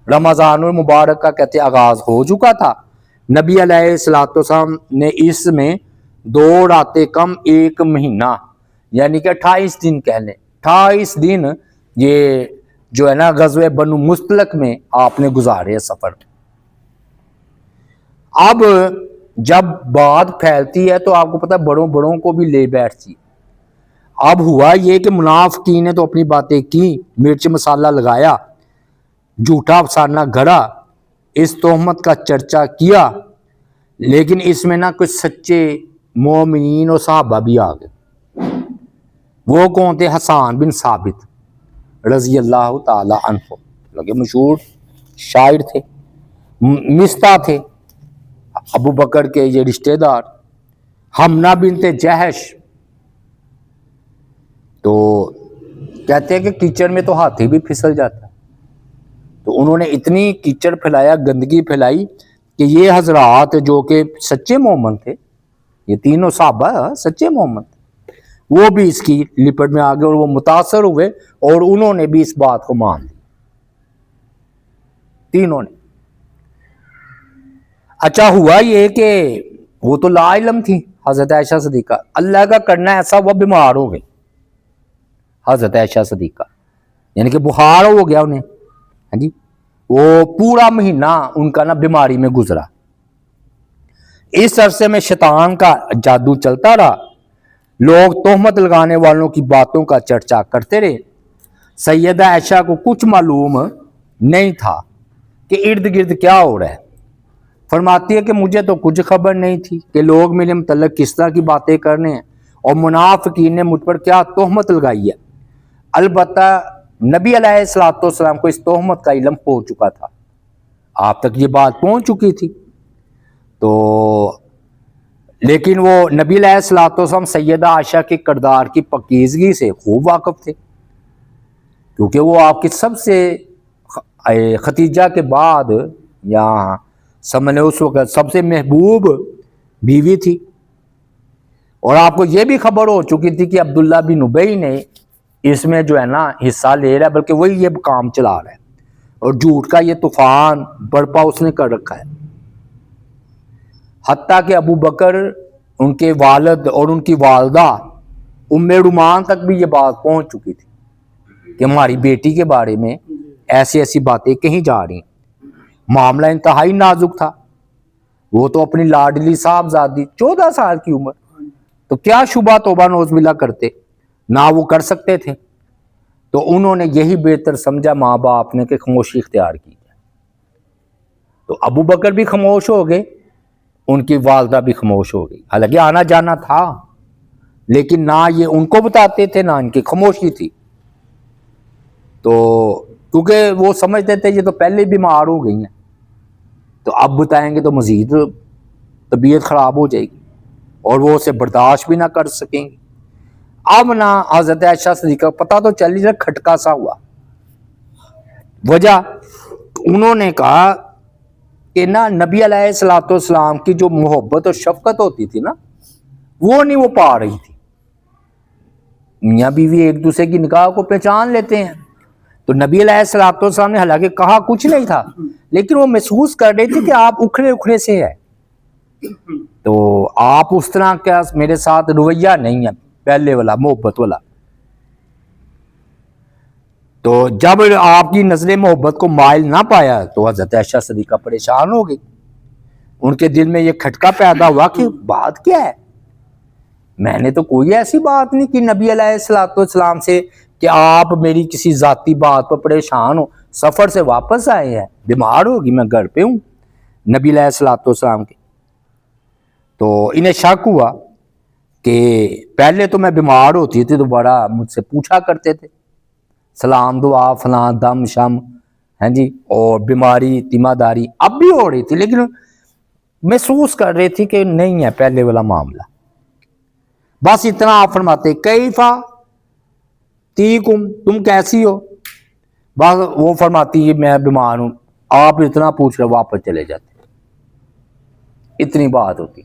رمضان المبارک کا کہتے آغاز ہو چکا تھا۔ نبی علیہ السلام نے اس میں 2 راتیں کم 1 مہینہ یعنی کہ 28 دن کہہ لیں، 28 دن یہ جو ہے نا غزوہ بنو مستلق میں آپ نے گزارے سفر۔ اب جب بات پھیلتی ہے تو آپ کو پتہ بڑوں بڑوں کو بھی لے بیٹھتی۔ اب ہوا یہ کہ منافقین نے تو اپنی باتیں کی، مرچ مسالہ لگایا، جھوٹا افسانہ گھڑا، اس تہمت کا چرچا کیا، لیکن اس میں نہ کچھ سچے مومنین اور صحابہ بھی آ گئے۔ وہ کون تھے؟ حسان بن ثابت رضی اللہ تعالی عنہ، لگے مشہور شاعر تھے، مستہ تھے، ابو بکر کے یہ رشتہ دار، حمنہ بنت جہش۔ تو کہتے ہیں کہ کیچڑ میں تو ہاتھی بھی پھسل جاتا ہے، تو انہوں نے اتنی کیچڑ پھیلایا، گندگی پھیلائی کہ یہ حضرات جو کہ سچے مومن تھے، یہ تینوں صحابہ سچے مومن تھے، وہ بھی اس کی لپٹ میں آ گئے اور وہ متاثر ہوئے اور انہوں نے بھی اس بات کو مان لی، تینوں نے۔ اچھا ہوا یہ کہ وہ تو لا علم تھی حضرت عائشہ صدیقہ، اللہ کا کرنا ایسا وہ بیمار ہو گئی حضرت عائشہ صدیقہ، یعنی کہ بخار ہو گیا انہیں، ہاں جی، وہ پورا مہینہ ان کا نا بیماری میں گزرا۔ اس عرصے میں شیطان کا جادو چلتا رہا، لوگ تہمت لگانے والوں کی باتوں کا چرچا کرتے رہے۔ سیدہ عائشہ کو کچھ معلوم نہیں تھا کہ ارد گرد کیا ہو رہا ہے۔ فرماتی ہے کہ مجھے تو کچھ خبر نہیں تھی کہ لوگ میرے متعلق کس طرح کی باتیں کرنے ہیں اور منافقین نے مجھ پر کیا تہمت لگائی ہے۔ البتہ نبی علیہ السلام کو اس تہمت کا علم ہو چکا تھا، آپ تک یہ بات پہنچ چکی تھی، تو لیکن وہ نبی علیہ السلام سیدہ عائشہ کے کردار کی پاکیزگی سے خوب واقف تھے، کیونکہ وہ آپ کی سب سے ختیجہ کے بعد یا سمجھے اس وقت سب سے محبوب بیوی تھی، اور آپ کو یہ بھی خبر ہو چکی تھی کہ عبداللہ بن ابی نے اس میں جو ہے نا حصہ لے رہا ہے، بلکہ وہی یہ کام چلا رہا ہے اور جھوٹ کا یہ طوفان برپا اس نے کر رکھا ہے۔ حتیٰ کہ ابو بکر، ان کے والد اور ان کی والدہ ام رومان تک بھی یہ بات پہنچ چکی تھی کہ ہماری بیٹی کے بارے میں ایسی ایسی باتیں کہیں جا رہی ہیں۔ معاملہ انتہائی نازک تھا، وہ تو اپنی لاڈلی صاحبزادی 14 سال کی عمر، تو کیا شبہ توبہ نوز باللہ کرتے، نہ وہ کر سکتے تھے، تو انہوں نے یہی بہتر سمجھا ماں باپ نے کہ خاموشی اختیار کی جائے۔ تو ابو بکر بھی خاموش ہو گئے، ان کی والدہ بھی خاموش ہو گئی، حالانکہ آنا جانا تھا، لیکن نہ یہ ان کو بتاتے تھے نہ ان کی خاموشی تھی۔ تو کیونکہ وہ سمجھتے تھے یہ تو پہلے بیمار ہو گئی ہیں، تو اب بتائیں گے تو مزید طبیعت خراب ہو جائے گی اور وہ اسے برداشت بھی نہ کر سکیں گے۔ اب نہ حضرت عائشہ صدیقہ پتہ تو چل ہی رہا، کھٹکا سا ہوا۔ وجہ انہوں نے کہا کہ نا نبی علیہ السلام کی جو محبت اور شفقت ہوتی تھی نا، وہ نہیں وہ پا رہی تھی۔ میاں بیوی ایک دوسرے کی نکاح کو پہچان لیتے ہیں، تو نبی علیہ السلام نے حالانکہ کہا کچھ نہیں تھا، لیکن وہ محسوس کر رہے تھے کہ آپ اکھڑے اکھڑے سے ہیں، تو آپ اس طرح کا میرے ساتھ رویہ نہیں ہے پہلے والا محبت والا۔ تو جب آپ کی نظر محبت کو مائل نہ پایا تو حضرت عائشہ صدیقہ پریشان ہو گئی، ان کے دل میں یہ کھٹکا پیدا ہوا کہ بات کیا ہے، میں نے تو کوئی ایسی بات نہیں کہ نبی علیہ السلام سے کہ آپ میری کسی ذاتی بات پر پریشان ہو، سفر سے واپس آئے ہیں، بیمار ہوگی، میں گھر پہ ہوں نبی علیہ السلام کے۔ تو انہیں شک ہوا کہ پہلے تو میں بیمار ہوتی تھی تو بڑا مجھ سے پوچھا کرتے تھے، سلام دعا فلاں دم شم، ہیں جی، اور بیماری تیمہ داری اب بھی ہو رہی تھی، لیکن محسوس کر رہی تھی کہ نہیں ہے پہلے والا معاملہ۔ بس اتنا آپ فرماتے کیفا تیکم، تم کیسی ہو، بس وہ فرماتی ہے میں بیمار ہوں، آپ اتنا پوچھ کر واپس چلے جاتے، اتنی بات ہوتی،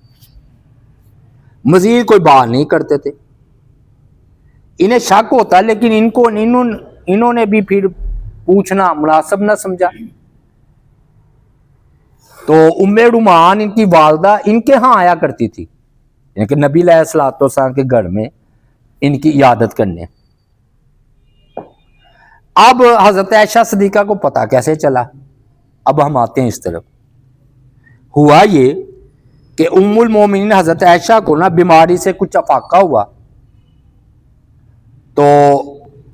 مزید کوئی بات نہیں کرتے تھے۔ انہیں شک ہوتا لیکن انہوں نے بھی پھر پوچھنا مناسب نہ سمجھا۔ تو ام رومان ان کی والدہ ان کے ہاں آیا کرتی تھی، یعنی کہ نبی علیہ الصلوۃ والسلام کے گھر میں ان کی عیادت کرنے۔ اب حضرت عائشہ صدیقہ کو پتہ کیسے چلا؟ اب ہم آتے ہیں اس طرف۔ ہوا یہ کہ ام المومنین حضرت عائشہ کو نا بیماری سے کچھ افاقہ ہوا، تو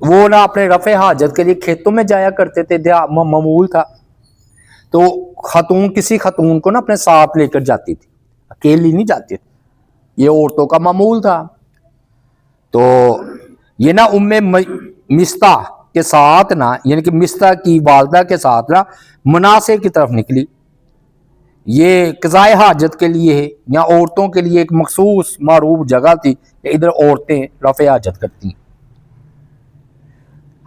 وہ نا اپنے رفع حاجت کے لیے کھیتوں میں جایا کرتے تھے، معمول تھا، تو کسی خاتون کو نا اپنے ساتھ لے کر جاتی تھی، اکیلی نہیں جاتی تھی، یہ عورتوں کا معمول تھا۔ تو یہ نا ام مستح کے ساتھ نا، یعنی کہ مستح کی والدہ کے ساتھ نا مناسے کی طرف نکلی۔ یہ قضائے حاجت کے لیے ہے، یا عورتوں کے لیے ایک مخصوص معروف جگہ تھی کہ ادھر عورتیں رفع حاجت کرتی ہیں۔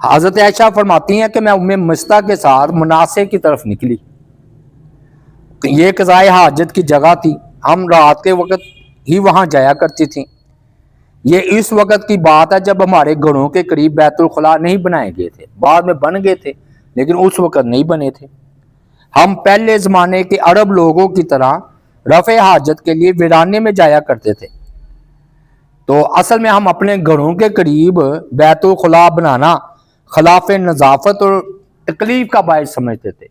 حضرت عائشہ فرماتی ہیں کہ میں ام مستح کے ساتھ مناسے کی طرف نکلی، یہ قضائے حاجت کی جگہ تھی، ہم رات کے وقت ہی وہاں جایا کرتی تھیں۔ یہ اس وقت کی بات ہے جب ہمارے گھروں کے قریب بیت الخلاء نہیں بنائے گئے تھے، بعد میں بن گئے تھے لیکن اس وقت نہیں بنے تھے۔ ہم پہلے زمانے کے عرب لوگوں کی طرح رفع حاجت کے لیے ویرانے میں جایا کرتے تھے، تو اصل میں ہم اپنے گھروں کے قریب بیت الخلاء بنانا خلاف نظافت اور تکلیف کا باعث سمجھتے تھے۔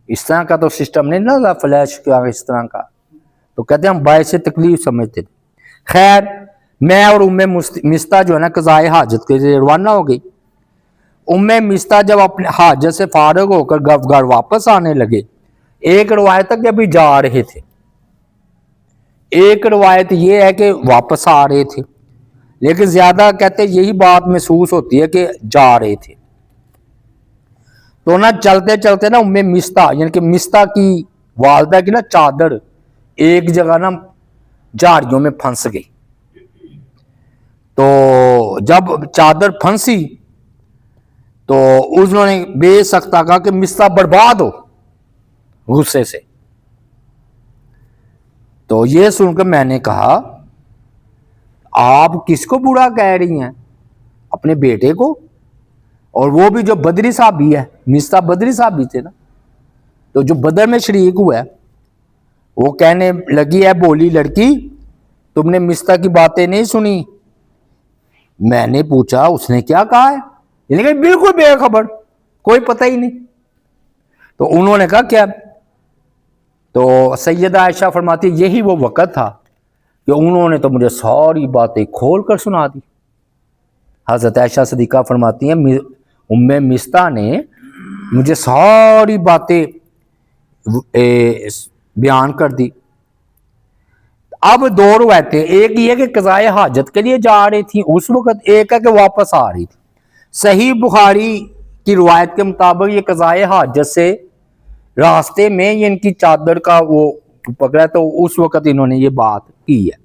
اس طرح کا تو سسٹم نہیں نا فلیش کا، اس طرح کا تو کہتے ہیں ہم باعث تکلیف سمجھتے تھے۔ خیر، میں اور ام مستح جو ہے نا قضائے حاجت کے لیے روانہ ہو گئی۔ ام مستح جب اپنے حاجت سے فارغ ہو کر گھر واپس آنے لگے، ایک روایت ہے کہ ابھی جا رہے تھے، ایک روایت یہ ہے کہ واپس آ رہے تھے، لیکن زیادہ کہتے یہی بات محسوس ہوتی ہے کہ جا رہے تھے۔ تو نا چلتے چلتے نا ام مستح یعنی کہ مستح کی والدہ کی نا چادر ایک جگہ نا جھاڑیوں میں پھنس گئی۔ تو جب چادر پھنسی تو انہوں نے بے سختہ کہا کہ مستح برباد ہو، غصے سے۔ تو یہ سن کر میں نے کہا آپ کس کو برا کہہ رہی ہیں؟ اپنے بیٹے کو، اور وہ بھی جو بدری صحابی ہے، مستح بدری صحابی تھے نا، تو جو بدر میں شریک ہوا ہے، وہ کہنے لگی ہے بولی لڑکی تم نے مستح کی باتیں نہیں سنی؟ میں نے پوچھا اس نے کیا کہا ہے؟ یعنی کہ بالکل بے خبر، کوئی پتہ ہی نہیں۔ تو انہوں نے کہا کیا؟ تو سیدہ عائشہ فرماتی یہی وہ وقت تھا کہ انہوں نے تو مجھے ساری باتیں کھول کر سنا دی۔ حضرت عائشہ صدیقہ فرماتی ہیں ام مستح نے مجھے ساری باتیں بیان کر دی۔ اب دو روایتیں، ایک یہ کہ قضائے حاجت کے لیے جا رہی تھی اس وقت، ایک ہے کہ واپس آ رہی تھی۔ صحیح بخاری کی روایت کے مطابق یہ قضائے حاجت سے راستے میں ان کی چادر کا وہ پکڑا، تو اس وقت انہوں نے یہ بات کی ہے۔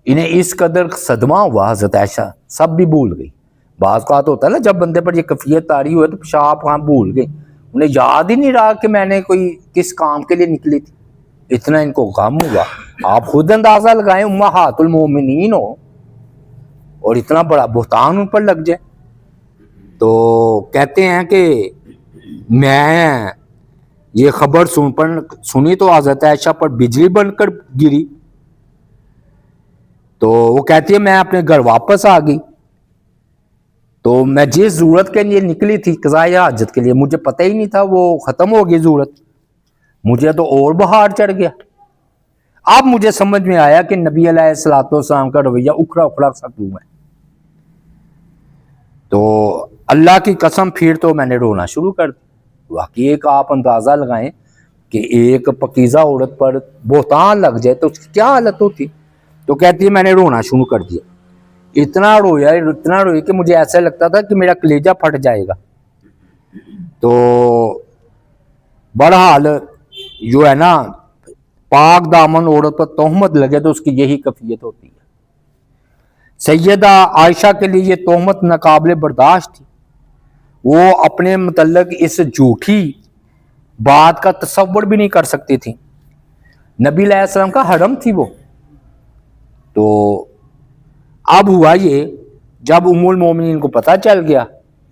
انہیں اس قدر صدمہ ہوا حضرت عائشہ سب بھی بھول گئی۔ بعض اوقات ہوتا ہے نا جب بندے پر یہ کیفیت طاری ہوئے تو پیشاب وہاں بھول گئی، انہیں یاد ہی نہیں رہا کہ میں نے کوئی کس کام کے لیے نکلی تھی، اتنا ان کو غم ہوا۔ آپ خود اندازہ لگائیں امہات المومنین ہو اور اتنا بڑا بہتان ان پر لگ جائے۔ تو کہتے ہیں کہ میں یہ خبر سنی تو حضرت عائشہ پر بجلی بن کر گری۔ تو وہ کہتی ہے میں اپنے گھر واپس آ گئی، تو میں جس ضرورت کے لیے نکلی تھی قضائے حاجت کے لیے، مجھے پتہ ہی نہیں تھا وہ ختم ہو گئی ضرورت، مجھے تو اور بہار چڑھ گیا۔ اب مجھے سمجھ میں آیا کہ نبی علیہ الصلوۃ والسلام کا رویہ اکھڑا اکھڑا سا کیوں ہے۔ تو اللہ کی قسم پھر تو میں نے رونا شروع کر دیا۔ واقعی ایک آپ اندازہ لگائیں کہ ایک پکیزہ عورت پر بہتان لگ جائے تو اس کی کیا حالت ہوتی. تو کہتی ہے میں نے رونا شروع کر دیا. اتنا رویا کہ مجھے ایسا لگتا تھا کہ میرا کلیجہ پھٹ جائے گا. تو بہرحال جو ہے نا پاک دامن عورت پر تہمت لگے تو اس کی یہی کیفیت ہوتی ہے. سیدہ عائشہ کے لیے یہ تہمت ناقابل برداشت تھی. وہ اپنے متعلق اس جھوٹی بات کا تصور بھی نہیں کر سکتی تھی. نبی علیہ السلام کا حرم تھی وہ. تو اب ہوا یہ جب ام المومنین کو پتہ چل گیا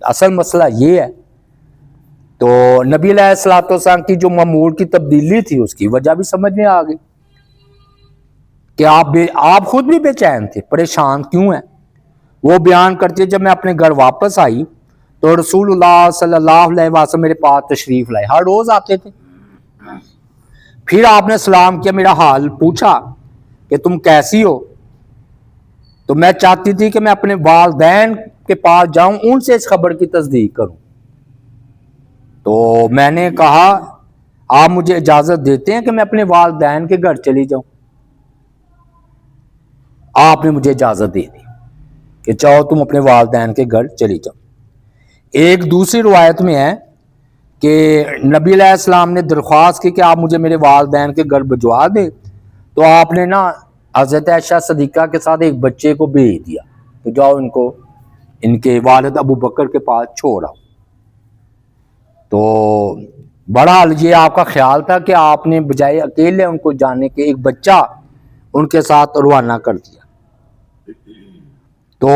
اصل مسئلہ یہ ہے تو نبی علیہ السلام کی جو معمول کی تبدیلی تھی اس کی وجہ بھی سمجھ میں آ گئی کہ آپ خود بھی بے چین تھے, پریشان کیوں ہیں. وہ بیان کرتے جب میں اپنے گھر واپس آئی تو رسول اللہ صلی اللہ علیہ وسلم میرے پاس تشریف لائے. ہر روز آتے تھے. پھر آپ نے سلام کیا, میرا حال پوچھا کہ تم کیسی ہو. تو میں چاہتی تھی کہ میں اپنے والدین کے پاس جاؤں, ان سے اس خبر کی تصدیق کروں. تو میں نے کہا آپ مجھے اجازت دیتے ہیں کہ میں اپنے والدین کے گھر چلی جاؤں. آپ نے مجھے اجازت دے دی کہ چاہو تم اپنے والدین کے گھر چلی جاؤ. ایک دوسری روایت میں ہے کہ نبی علیہ السلام نے درخواست کی کہ آپ مجھے میرے والدین کے گھر بھجوا دیں. تو آپ نے نا حضرت عائشہ صدیقہ کے ساتھ ایک بچے کو بھیج دیا کہ جاؤ ان کو ان کے والد ابو بکر کے پاس چھوڑ آؤ. تو بہرحال یہ آپ کا خیال تھا کہ آپ نے بجائے اکیلے ان کو جانے کے ایک بچہ ان کے ساتھ روانہ کر دیا. تو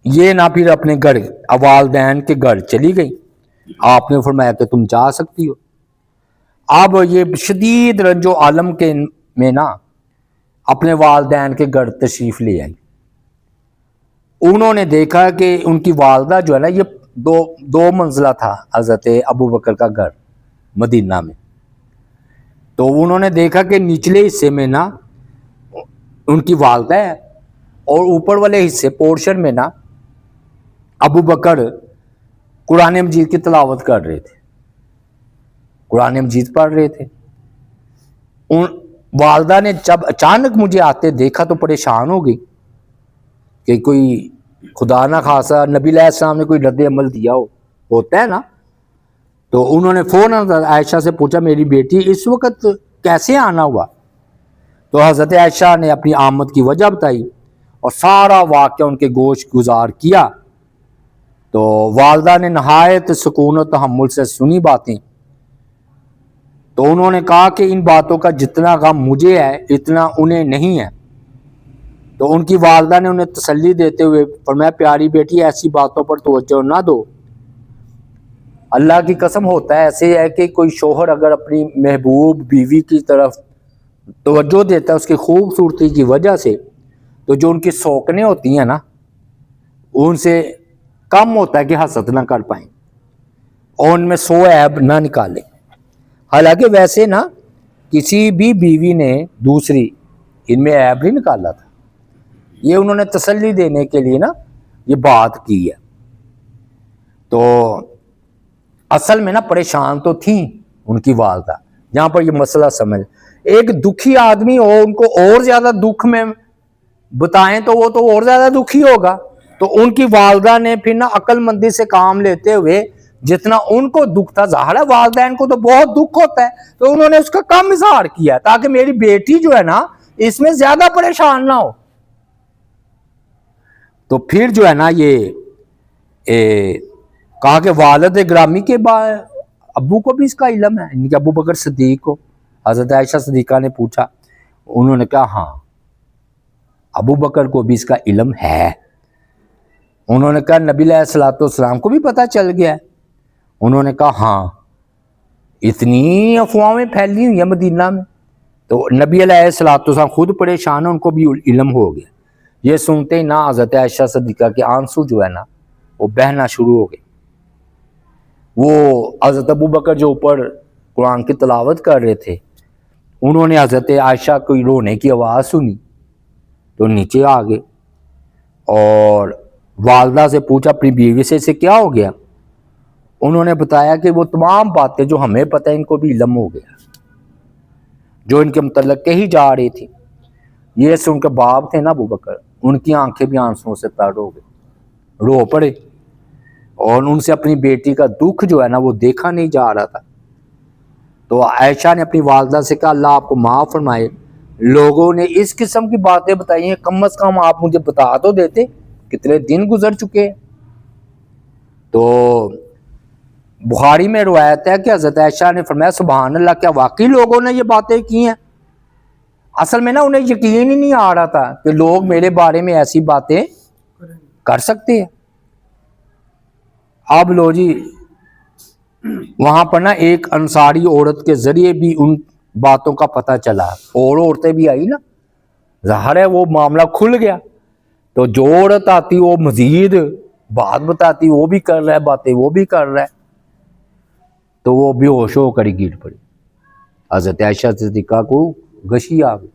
یہ نہ پھر اپنے گھر والدین کے گھر چلی گئی. آپ نے فرمایا کہ تم جا سکتی ہو. اب یہ شدید رنج و عالم کے میں نا اپنے والدین کے گھر تشریف لے آئی. انہوں نے دیکھا کہ ان کی والدہ جو ہے نا یہ دو منزلہ تھا حضرت ابو بکر کا گھر مدینہ میں. تو انہوں نے دیکھا کہ نچلے حصے میں نا ان کی والدہ ہے اور اوپر والے حصے پورشن میں نا ابو بکر قرآن مجید کی تلاوت کر رہے تھے, قرآن مجید پڑھ رہے تھے. والدہ نے جب اچانک مجھے آتے دیکھا تو پریشان ہو گئی کہ کوئی خدا نہ خاصا نبی علیہ السلام نے کوئی رد عمل دیا ہوتا ہے نا. تو انہوں نے فوراً عائشہ سے پوچھا میری بیٹی اس وقت کیسے آنا ہوا. تو حضرت عائشہ نے اپنی آمد کی وجہ بتائی اور سارا واقعہ ان کے گوش گزار کیا. تو والدہ نے نہایت سکون و تحمل سے سنی باتیں. تو انہوں نے کہا کہ ان باتوں کا جتنا غم مجھے ہے اتنا انہیں نہیں ہے. تو ان کی والدہ نے انہیں تسلی دیتے ہوئے فرمایا پیاری بیٹی ایسی باتوں پر توجہ نہ دو. اللہ کی قسم ہوتا ہے ایسے ہے کہ کوئی شوہر اگر اپنی محبوب بیوی کی طرف توجہ دیتا ہے اس کی خوبصورتی کی وجہ سے تو جو ان کی سوکنیں ہوتی ہیں نا ان سے کم ہوتا ہے کہ حسد نہ کر پائیں اور ان میں 100 عیب نہ نکالیں. حالانکہ ویسے نا کسی بھی بیوی نے دوسری ان میں عیب نہیں نکالا تھا. یہ انہوں نے تسلی دینے کے لیے نا یہ بات کی ہے. تو اصل میں نا پریشان تو تھیں ان کی والدہ. یہاں پر یہ مسئلہ سمجھ, ایک دکھی آدمی ہو ان کو اور زیادہ دکھ میں بتائیں تو وہ تو اور زیادہ دکھی ہوگا. تو ان کی والدہ نے پھر نا عقل مندی سے کام لیتے ہوئے جتنا ان کو دکھ تھا, ظاہر ہے والدین کو تو بہت دکھ ہوتا ہے, تو انہوں نے اس کا کم اظہار کیا تاکہ میری بیٹی جو ہے نا اس میں زیادہ پریشان نہ ہو. تو پھر جو ہے نا یہ کہا کہ والد گرامی کے ابو کو بھی اس کا علم ہے, ان کے ابو بکر صدیق کو. حضرت عائشہ صدیقہ نے پوچھا. انہوں نے کہا ہاں ابو بکر کو بھی اس کا علم ہے. انہوں نے کہا نبی علیہ السلام کو بھی پتہ چل گیا ہے. انہوں نے کہا ہاں اتنی افواہیں پھیلی ہوئی ہیں مدینہ میں. تو نبی علیہ السلام خود پریشان ہیں, ان کو بھی علم ہو گیا. یہ سنتے ہی نا حضرت عائشہ صدیقہ کے آنسو جو ہے نا وہ بہنا شروع ہو گئے. وہ حضرت ابو بکر جو اوپر قرآن کی تلاوت کر رہے تھے انہوں نے حضرت عائشہ کو رونے کی آواز سنی تو نیچے آ گئے اور والدہ سے پوچھا اپنی بیوی سے اسے کیا ہو گیا. انہوں نے بتایا کہ وہ تمام باتیں جو ہمیں پتہ ان کو بھی علم ہو گیا، جو ان کے متعلق کہی جا رہی تھی۔ یہ سے ان کے باپ تھے نا ابو بکر، ان کی آنکھیں بھی آنسوؤں سے تر ہو گئی، رو پڑے، اور ان سے اپنی بیٹی کا دکھ جو ہے نا وہ دیکھا نہیں جا رہا تھا۔ تو عائشہ نے اپنی والدہ سے کہا اللہ آپ کو معاف فرمائے، لوگوں نے اس قسم کی باتیں بتائی ہیں، کم از کم آپ مجھے بتا تو دیتے، کتنے دن گزر چکے ہیں۔ تو بخاری میں روایت ہے کہ حضرت عائشہ نے فرمایا سبحان اللہ، کیا واقعی لوگوں نے یہ باتیں کی ہیں؟ اصل میں نا انہیں یقین ہی نہیں آ رہا تھا کہ لوگ میرے بارے میں ایسی باتیں کر سکتے ہیں۔ اب لو جی، وہاں پر نا ایک انصاری عورت کے ذریعے بھی ان باتوں کا پتہ چلا، اور عورتیں بھی آئی نا، ظاہر ہے وہ معاملہ کھل گیا۔ تو جو عورت آتی وہ مزید بات بتاتی، وہ بھی کر رہا ہے باتیں، وہ بھی کر رہا ہے، تو وہ بے ہوش ہو کر گر پڑی۔ حضرت عائشہ صدیقہ کو غشی آ گئی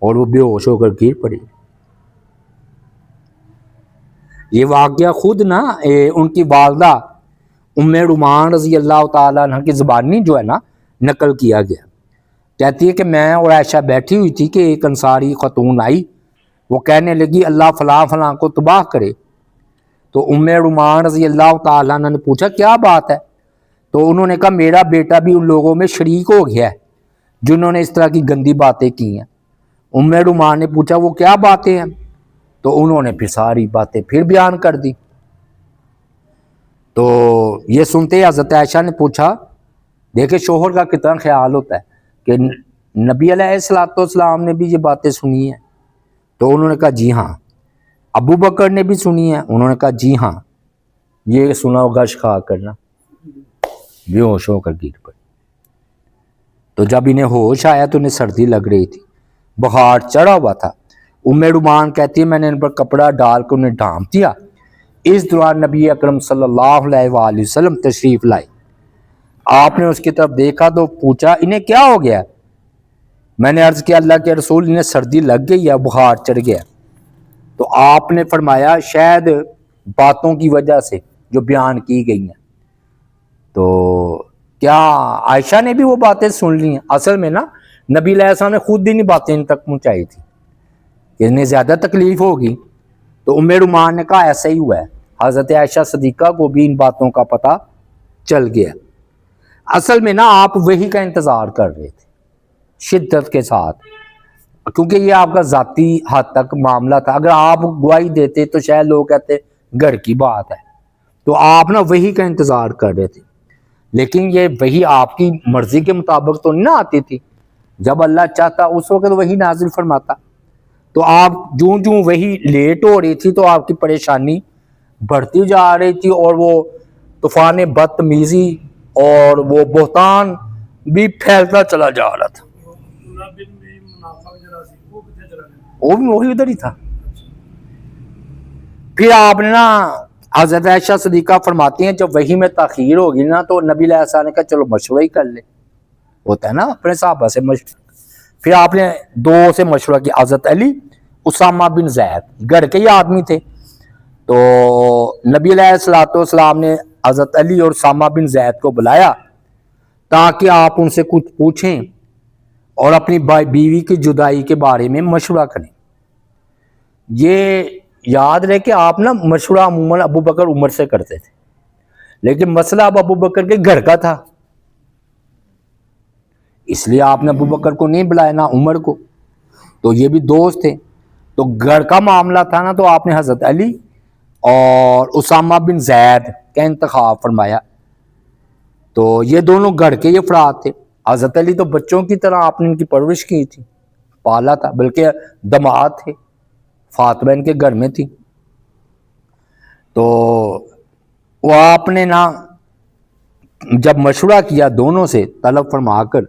اور وہ بے ہوش ہو کر گر پڑی۔ یہ واقعہ خود نا ان کی والدہ ام رومان رضی اللہ تعالیٰ عنہ کی زبانی جو ہے نا نقل کیا گیا، کہتی ہے کہ میں اور عائشہ بیٹھی ہوئی تھی کہ ایک انصاری خاتون آئی، وہ کہنے لگی اللہ فلاں فلاں کو تباہ کرے۔ تو ام رومان رضی اللہ تعالیٰ عنہ نے پوچھا کیا بات ہے؟ تو انہوں نے کہا میرا بیٹا بھی ان لوگوں میں شریک ہو گیا ہے جنہوں نے اس طرح کی گندی باتیں کی ہیں۔ ام رومان نے پوچھا وہ کیا باتیں ہیں؟ تو انہوں نے پھر ساری باتیں پھر بیان کر دی۔ تو یہ سنتے حضرت عائشہ نے پوچھا، دیکھیں شوہر کا کتنا خیال ہوتا ہے کہ نبی علیہ الصلوۃ والسلام نے بھی یہ باتیں سنی ہیں؟ تو انہوں نے کہا جی ہاں۔ ابو بکر نے بھی سنی ہے؟ انہوں نے کہا جی ہاں۔ یہ سنا غش کھا کرنا بے ہوش ہو کر گر پڑے۔ تو جب انہیں ہوش آیا تو انہیں سردی لگ رہی تھی، بخار چڑھا ہوا تھا۔ ام رومان کہتی ہے میں نے ان پر کپڑا ڈال کر انہیں ڈھانپ دیا۔ اس دوران نبی اکرم صلی اللہ علیہ وآلہ وسلم تشریف لائے۔ آپ نے اس کی طرف دیکھا تو پوچھا انہیں کیا ہو گیا؟ میں نے عرض کیا اللہ کے رسول انہیں سردی لگ گئی ہے، بخار چڑھ گیا۔ تو آپ نے فرمایا شاید باتوں کی وجہ سے جو بیان کی گئی ہیں۔ تو کیا عائشہ نے بھی وہ باتیں سن لی ہیں؟ اصل میں نا نبی علیہ السلام نے خود ہی باتیں ان تک پہنچائی تھی کہ انہیں زیادہ تکلیف ہوگی۔ تو ام رومان نے کہا ایسا ہی ہوا ہے، حضرت عائشہ صدیقہ کو بھی ان باتوں کا پتہ چل گیا۔ اصل میں نا آپ وحی کا انتظار کر رہے تھے شدت کے ساتھ، کیونکہ یہ آپ کا ذاتی حد تک معاملہ تھا۔ اگر آپ گواہی دیتے تو شاید لوگ کہتے گھر کی بات ہے، تو آپ نا وحی کا انتظار کر رہے تھے۔ لیکن یہ وحی آپ کی مرضی کے مطابق تو نہیں نہ آتی تھی، جب اللہ چاہتا اس وقت وحی نازل فرماتا۔ تو آپ جوں جوں وحی لیٹ ہو رہی تھی تو آپ کی پریشانی بڑھتی جا رہی تھی، اور وہ طوفان بدتمیزی اور وہ بہتان بھی پھیلتا چلا جا رہا تھا۔ وہ بھی وہی ادھر ہی تھا۔ پھر آپ نے نا حضرت عائشہ صدیقہ فرماتی ہیں جب وحی میں تاخیر ہوگی نا تو نبی علیہ السلام نے کہا چلو مشورہ ہی کر لے، ہوتا ہے نا اپنے صحابہ سے مشورہ۔ پھر آپ نے دو سے مشورہ کیا، حضرت علی، اسامہ بن زید، گھر کے ہی آدمی تھے۔ تو نبی علیہ السلام نے حضرت علی اور اسامہ بن زید کو بلایا تاکہ آپ ان سے کچھ پوچھیں اور اپنی بیوی کی جدائی کے بارے میں مشورہ کریں۔ یہ یاد رہے کہ آپ نا مشورہ عموماً ابو بکر عمر سے کرتے تھے، لیکن مسئلہ اب ابو بکر کے گھر کا تھا، اس لیے آپ نے ابو بکر کو نہیں بلایا نہ عمر کو، تو یہ بھی دوست تھے۔ تو گھر کا معاملہ تھا نا، تو آپ نے حضرت علی اور اسامہ بن زید کا انتخاب فرمایا۔ تو یہ دونوں گھر کے ہی افراد تھے۔ حضرت علی تو بچوں کی طرح آپ نے ان کی پرورش کی تھی، پالا تھا، بلکہ داماد تھے، فاطمہ ان کے گھر میں تھی۔ تو وہ آپ نے نا جب مشورہ کیا دونوں سے طلب فرما کر،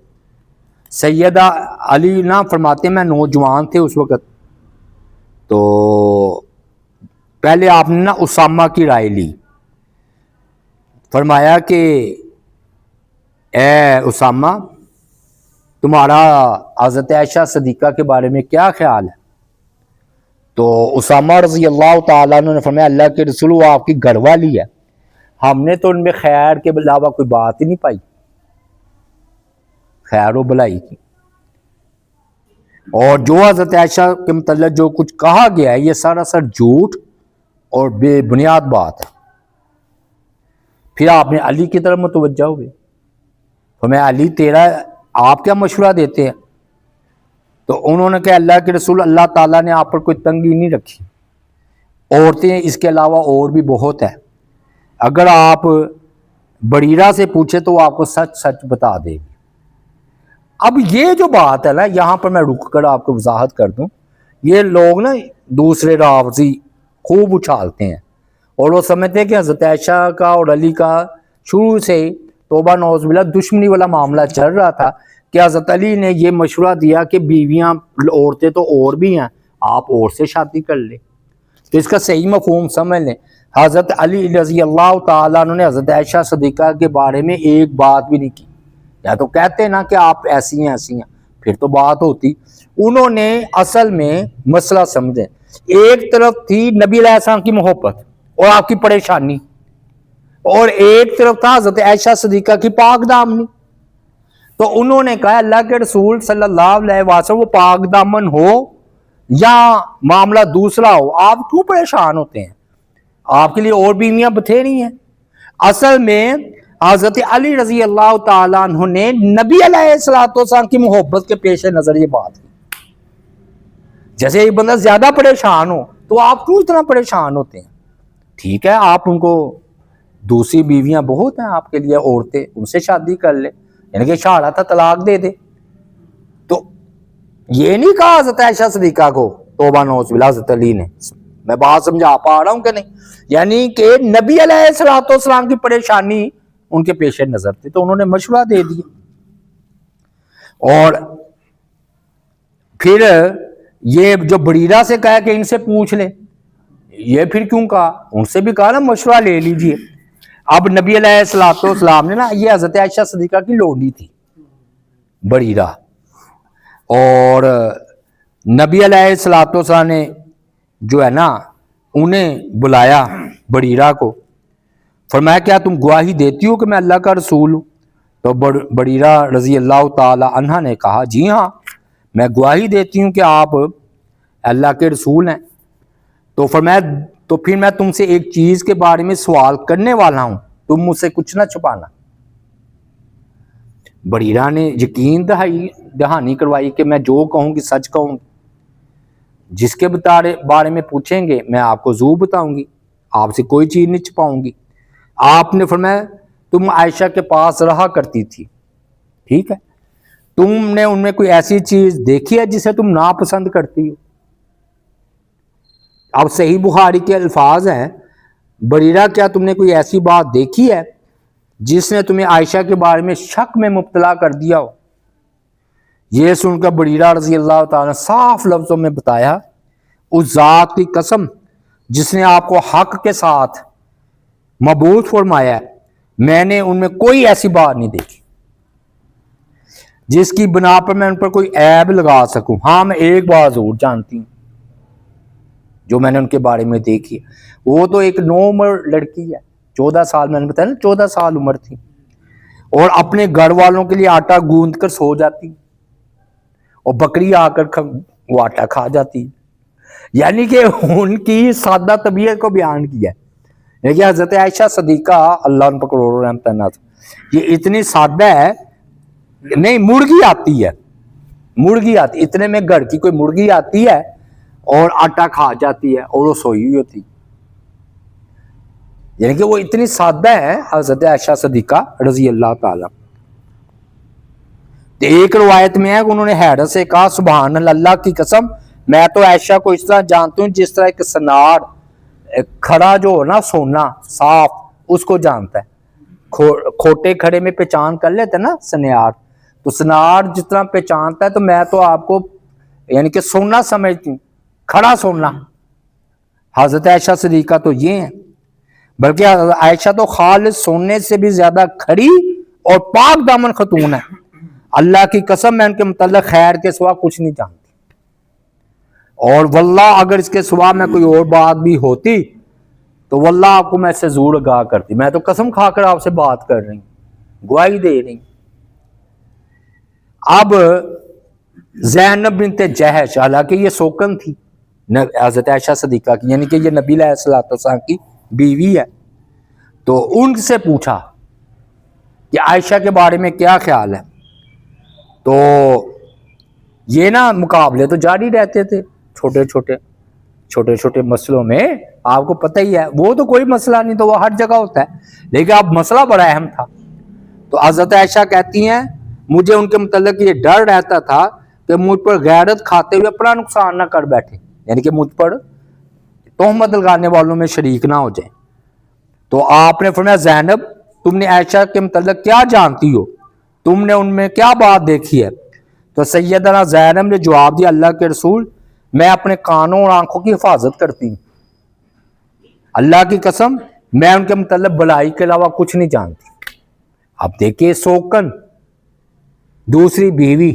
سیدہ علی نا فرماتے میں نوجوان تھے اس وقت، تو پہلے آپ نے نا اسامہ کی رائے لی، فرمایا کہ اے اسامہ تمہارا حضرت عائشہ صدیقہ کے بارے میں کیا خیال ہے؟ تو اسامہ رضی اللہ تعالیٰ عنہ نے فرمایا اللہ کے رسول وہ آپ کی گھر والی ہے، ہم نے تو ان میں خیر کے علاوہ کوئی بات ہی نہیں پائی، خیر و بھلائی کی۔ اور جو حضرت عائشہ کے متعلق جو کچھ کہا گیا ہے یہ سراسر جھوٹ اور بے بنیاد بات ہے۔ پھر آپ نے علی کی طرف متوجہ ہوئے، تو میں علی تیرا آپ کیا مشورہ دیتے ہیں؟ تو انہوں نے کہا اللہ کے رسول، اللہ تعالیٰ نے آپ پر کوئی تنگی نہیں رکھی، عورتیں اس کے علاوہ اور بھی بہت ہیں، اگر آپ بریرہ سے پوچھے تو وہ آپ کو سچ سچ بتا دے گی۔ اب یہ جو بات ہے نا، یہاں پر میں رک کر آپ کو وضاحت کر دوں، یہ لوگ نا دوسرے رافضی خوب اچھالتے ہیں اور وہ سمجھتے ہیں کہ حضرت عائشہ کا اور علی کا شروع سے توبہ نعوذ باللہ دشمنی والا معاملہ چل رہا تھا کہ حضرت علی نے یہ مشورہ دیا کہ بیویاں عورتیں تو اور بھی ہیں، آپ اور سے شادی کر لیں۔ تو اس کا صحیح مفہوم سمجھ لیں، حضرت علی رضی اللہ تعالیٰ عنہ نے حضرت عائشہ صدیقہ کے بارے میں ایک بات بھی نہیں کی، یا تو کہتے نا کہ آپ ایسی ہیں ایسی ہیں، پھر تو بات ہوتی۔ انہوں نے اصل میں مسئلہ سمجھے، ایک طرف تھی نبی علیہ السلام کی محبت اور آپ کی پریشانی، اور ایک طرف تھا حضرت عائشہ صدیقہ کی پاک دامنی۔ تو انہوں نے کہا اللہ کے رسول صلی اللہ علیہ وسلم وہ پاک دامن ہو یا معاملہ دوسرا ہو، آپ کیوں پریشان ہوتے ہیں؟ آپ کے لیے اور بیویاں بتھیری ہیں۔ اصل میں حضرت علی رضی اللہ تعالیٰ عنہ نے نبی علیہ السلام کی محبت کے پیش نظر یہ بات کی۔ جیسے ایک بندہ زیادہ پریشان ہو تو آپ کیوں اتنا پریشان ہوتے ہیں؟ ٹھیک ہے، آپ ان کو دوسری بیویاں بہت ہیں آپ کے لیے عورتیں، ان سے شادی کر لیں، یعنی کہ اشارہ تھا طلاق دے دے۔ تو یہ نہیں کہا حضرت عائشہ صدیقہ کو توبہ نعوذ باللہ حضرت علی نے، میں بات سمجھا پا رہا ہوں کہ نہیں؟ یعنی کہ نبی علیہ السلام کی پریشانی ان کے پیش نظر تھی تو انہوں نے مشورہ دے دیا۔ اور پھر یہ جو بریرہ سے کہا کہ ان سے پوچھ لے، یہ پھر کیوں کہا؟ ان سے بھی کہا نا مشورہ لے لیجئے۔ اب نبی علیہ السلام نے نا، یہ حضرت عائشہ صدیقہ کی لونڈی تھی بریرہ، اور نبی علیہ السلام نے جو ہے نا انہیں بلایا بریرہ کو، فرمایا کیا تم گواہی دیتی ہو کہ میں اللہ کا رسول ہوں؟ تو بریرہ رضی اللہ تعالی عنہ نے کہا جی ہاں میں گواہی دیتی ہوں کہ آپ اللہ کے رسول ہیں۔ تو فرمایا تو پھر میں تم سے ایک چیز کے بارے میں سوال کرنے والا ہوں، تم مجھ سے کچھ نہ چھپانا۔ بریرہ نے یقین دہانی کروائی کہ میں جو کہوں گی سچ کہوں گی، جس کے بارے میں پوچھیں گے میں آپ کو ضرور بتاؤں گی، آپ سے کوئی چیز نہیں چھپاؤں گی۔ آپ نے فرمایا تم عائشہ کے پاس رہا کرتی تھی، ٹھیک ہے، تم نے ان میں کوئی ایسی چیز دیکھی ہے جسے تم ناپسند کرتی ہو؟ اب صحیح بخاری کے الفاظ ہیں، بریرہ کیا تم نے کوئی ایسی بات دیکھی ہے جس نے تمہیں عائشہ کے بارے میں شک میں مبتلا کر دیا ہو؟ یہ سن کر بریرہ رضی اللہ تعالیٰ صاف لفظوں میں بتایا اس ذات کی قسم جس نے آپ کو حق کے ساتھ مبعوث فرمایا ہے، میں نے ان میں کوئی ایسی بات نہیں دیکھی جس کی بنا پر میں ان پر کوئی عیب لگا سکوں۔ ہاں میں ایک بات ضرور جانتی ہوں جو میں نے ان کے بارے میں دیکھی ہے، وہ تو ایک نوعمر لڑکی ہے، 14 سال، میں نے بتایا نا 14 سال عمر تھی، اور اپنے گھر والوں کے لیے آٹا گوندھ کر سو جاتی اور بکری آ کر وہ آٹا کھا جاتی۔ یعنی کہ ان کی سادہ طبیعت کو بیان کیا ہے۔ لیکن حضرت عائشہ صدیقہ اللہ ان پر کروڑوں رحمت اللہ، یہ اتنی سادہ ہے، نہیں مرغی آتی ہے، مرغی آتی، اتنے میں گھر کی کوئی مرغی آتی ہے اور آٹا کھا جاتی ہے اور وہ سوئی ہوئی ہوتی، یعنی کہ وہ اتنی سادہ ہے حضرت عائشہ صدیقہ رضی اللہ تعالی۔ ایک روایت میں ہے کہ انہوں نے حیرت سے کہا سبحان اللہ کی قسم میں تو عائشہ کو اس طرح جانتی ہوں جس طرح ایک سنار کھڑا جو ہو نا سونا صاف اس کو جانتا ہے، کھوٹے کھڑے میں پہچان کر لیتے نا سنیار، تو سنار جس طرح پہچانتا ہے تو میں تو آپ کو یعنی کہ سونا سمجھتی ہوں، کھڑا سونا۔ حضرت عائشہ صدیقہ تو یہ ہیں، بلکہ عائشہ تو خالص سونے سے بھی زیادہ کھڑی اور پاک دامن خاتون ہے۔ اللہ کی قسم میں ان کے متعلق خیر کے سوا کچھ نہیں جانتی، اور واللہ اگر اس کے سوا میں کوئی اور بات بھی ہوتی تو واللہ آپ کو میں اس سے ضرور آگاہ کرتی، میں تو قسم کھا کر آپ سے بات کر رہی ہوں، گواہی دے رہی ہوں۔ اب زینب بنت جہش، حالانکہ یہ سوکن تھی حضرت عائشہ صدیقہ کی، یعنی کہ یہ نبی علیہ السلام کی بیوی ہے، تو ان سے پوچھا کہ عائشہ کے بارے میں کیا خیال ہے، تو یہ نا مقابلے تو جاری رہتے تھے چھوٹے چھوٹے مسئلوں میں، آپ کو پتہ ہی ہے، وہ تو کوئی مسئلہ نہیں، تو وہ ہر جگہ ہوتا ہے، لیکن اب مسئلہ بڑا اہم تھا۔ تو حضرت عائشہ کہتی ہیں مجھے ان کے متعلق یہ ڈر رہتا تھا کہ مجھ پر غیرت کھاتے ہوئے اپنا نقصان نہ کر بیٹھے، یعنی کہ مجھ پر تہمت لگانے والوں میں شریک نہ ہو جائیں۔ تو آپ نے فرمایا زینب تم نے عائشہ کے متعلق کیا جانتی ہو، تم نے ان میں کیا بات دیکھی ہے؟ تو سیدنا زینب نے جواب دیا اللہ کے رسول میں اپنے کانوں اور آنکھوں کی حفاظت کرتی ہوں، اللہ کی قسم میں ان کے متعلق بلائی کے علاوہ کچھ نہیں جانتی۔ اب دیکھیے سوکن دوسری بیوی،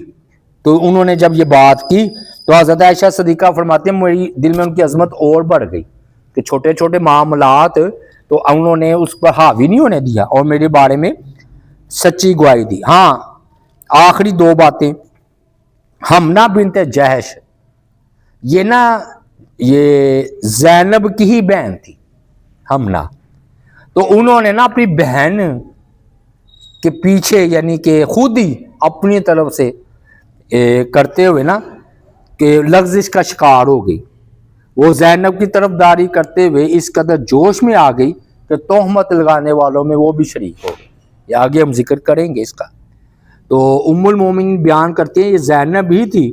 تو انہوں نے جب یہ بات کی تو حضرت عائشہ صدیقہ فرماتی ہیں میری دل میں ان کی عظمت اور بڑھ گئی کہ چھوٹے چھوٹے معاملات تو انہوں نے اس پر حاوی نہیں ہونے دیا اور میرے بارے میں سچی گواہی دی۔ ہاں آخری دو باتیں، حمنہ بنت جہش یہ زینب کی ہی بہن تھی حمنہ، تو انہوں نے نا اپنی بہن کے پیچھے یعنی کہ خود ہی اپنی طرف سے کرتے ہوئے نا کہ لغزش کا شکار ہو گئی، وہ زینب کی طرف داری کرتے ہوئے اس قدر جوش میں آ گئی کہ تہمت لگانے والوں میں وہ بھی شریک ہو گئی، یہ آگے ہم ذکر کریں گے اس کا۔ تو ام المومنین بیان کرتے ہیں یہ زینب ہی تھی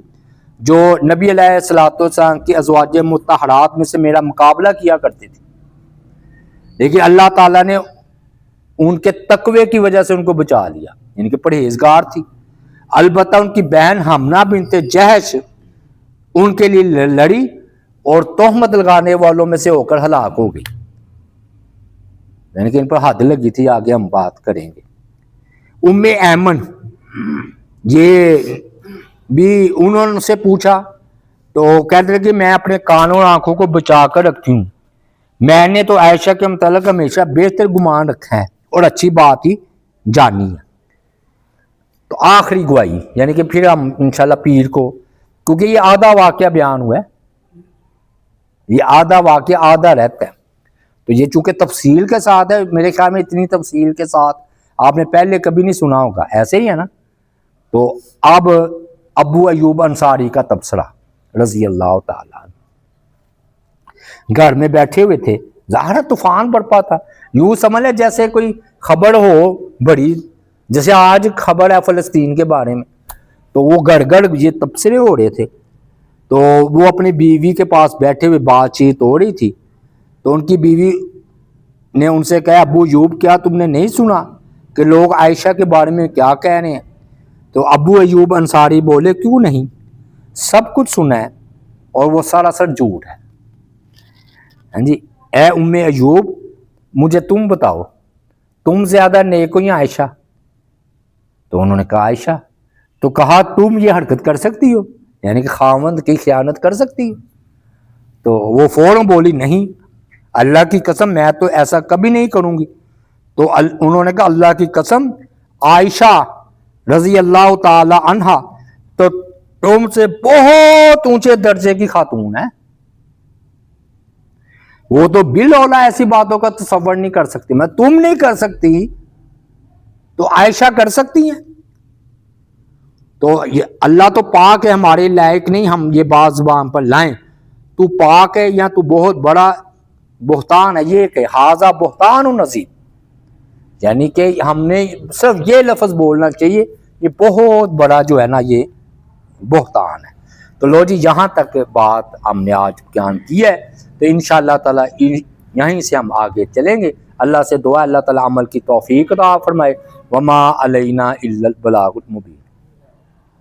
جو نبی علیہ السلام کی ازواج مطہرات میں سے میرا مقابلہ کیا کرتی تھی، لیکن اللہ تعالیٰ نے ان کے تقوی کی وجہ سے ان کو بچا لیا، یعنی کہ پرہیزگار تھی۔ البتہ ان کی بہن حمنہ بنت جہش ان کے لیے لڑی اور تہمت لگانے والوں میں سے ہو کر ہلاک ہو گئی، یعنی کہ ان پر حد لگی تھی، آگے ہم بات کریں گے۔ ام ایمن یہ بھی انہوں سے پوچھا تو کہتے کہ میں اپنے کانوں اور آنکھوں کو بچا کر رکھتی ہوں، میں نے تو عائشہ کے متعلق ہمیشہ بہتر گمان رکھا ہے اور اچھی بات ہی جانی ہے۔ تو آخری گواہی یعنی کہ پھر ہم انشاءاللہ پیر کو، کیونکہ یہ آدھا واقعہ بیان ہوا ہے، یہ آدھا واقعہ آدھا رہتا ہے، تو یہ چونکہ تفصیل کے ساتھ ہے، میرے خیال میں اتنی تفصیل کے ساتھ آپ نے پہلے کبھی نہیں سنا ہوگا، ایسے ہی ہے نا۔ تو اب ابو ایوب انصاری کا تبصرہ رضی اللہ تعالیٰ عنہ، گھر میں بیٹھے ہوئے تھے، ظاہر طوفان برپا تھا، یوں سمجھ لے جیسے کوئی خبر ہو بڑی، جیسے آج خبر ہے فلسطین کے بارے میں، تو وہ گڑ گڑ یہ تبصرے ہو رہے تھے، تو وہ اپنی بیوی کے پاس بیٹھے ہوئے بات چیت ہو رہی تھی، تو ان کی بیوی نے ان سے کہا ابو ایوب کیا تم نے نہیں سنا کہ لوگ عائشہ کے بارے میں کیا کہہ رہے ہیں؟ تو ابو ایوب انصاری بولے کیوں نہیں، سب کچھ سنا ہے اور وہ سراسر جھوٹ ہے۔ ہاں جی، اے ام ایوب مجھے تم بتاؤ تم زیادہ نیک ہو یا عائشہ؟ تو انہوں نے کہا عائشہ۔ تو کہا تم یہ حرکت کر سکتی ہو، یعنی کہ خاوند کی خیانت کر سکتی ہو؟ تو وہ فوراً بولی نہیں، اللہ کی قسم میں تو ایسا کبھی نہیں کروں گی۔ تو انہوں نے کہا اللہ کی قسم عائشہ رضی اللہ تعالی عنہا تو تم سے بہت اونچے درجے کی خاتون ہے، وہ تو بالاولیٰ ایسی باتوں کا تصور نہیں کر سکتی، میں تم نہیں کر سکتی تو عائشہ کر سکتی ہیں؟ تو اللہ تو پاک ہے، ہمارے لائق نہیں ہم یہ بات زبان پر لائیں، تو پاک ہے یا تو بہت بڑا بہتان ہے یہ کہ ھذا بہتان عظیم، یعنی کہ ہم نے صرف یہ لفظ بولنا چاہیے یہ بہت بڑا جو ہے نا یہ بہتان ہے۔ تو لو جی یہاں تک بات ہم نے آج بیان کی ہے، تو انشاءاللہ تعالی یہیں سے ہم آگے چلیں گے۔ اللہ سے دعا اللہ تعالی عمل کی توفیق عطا فرمائے، وما علینا الا البلاغ المبین۔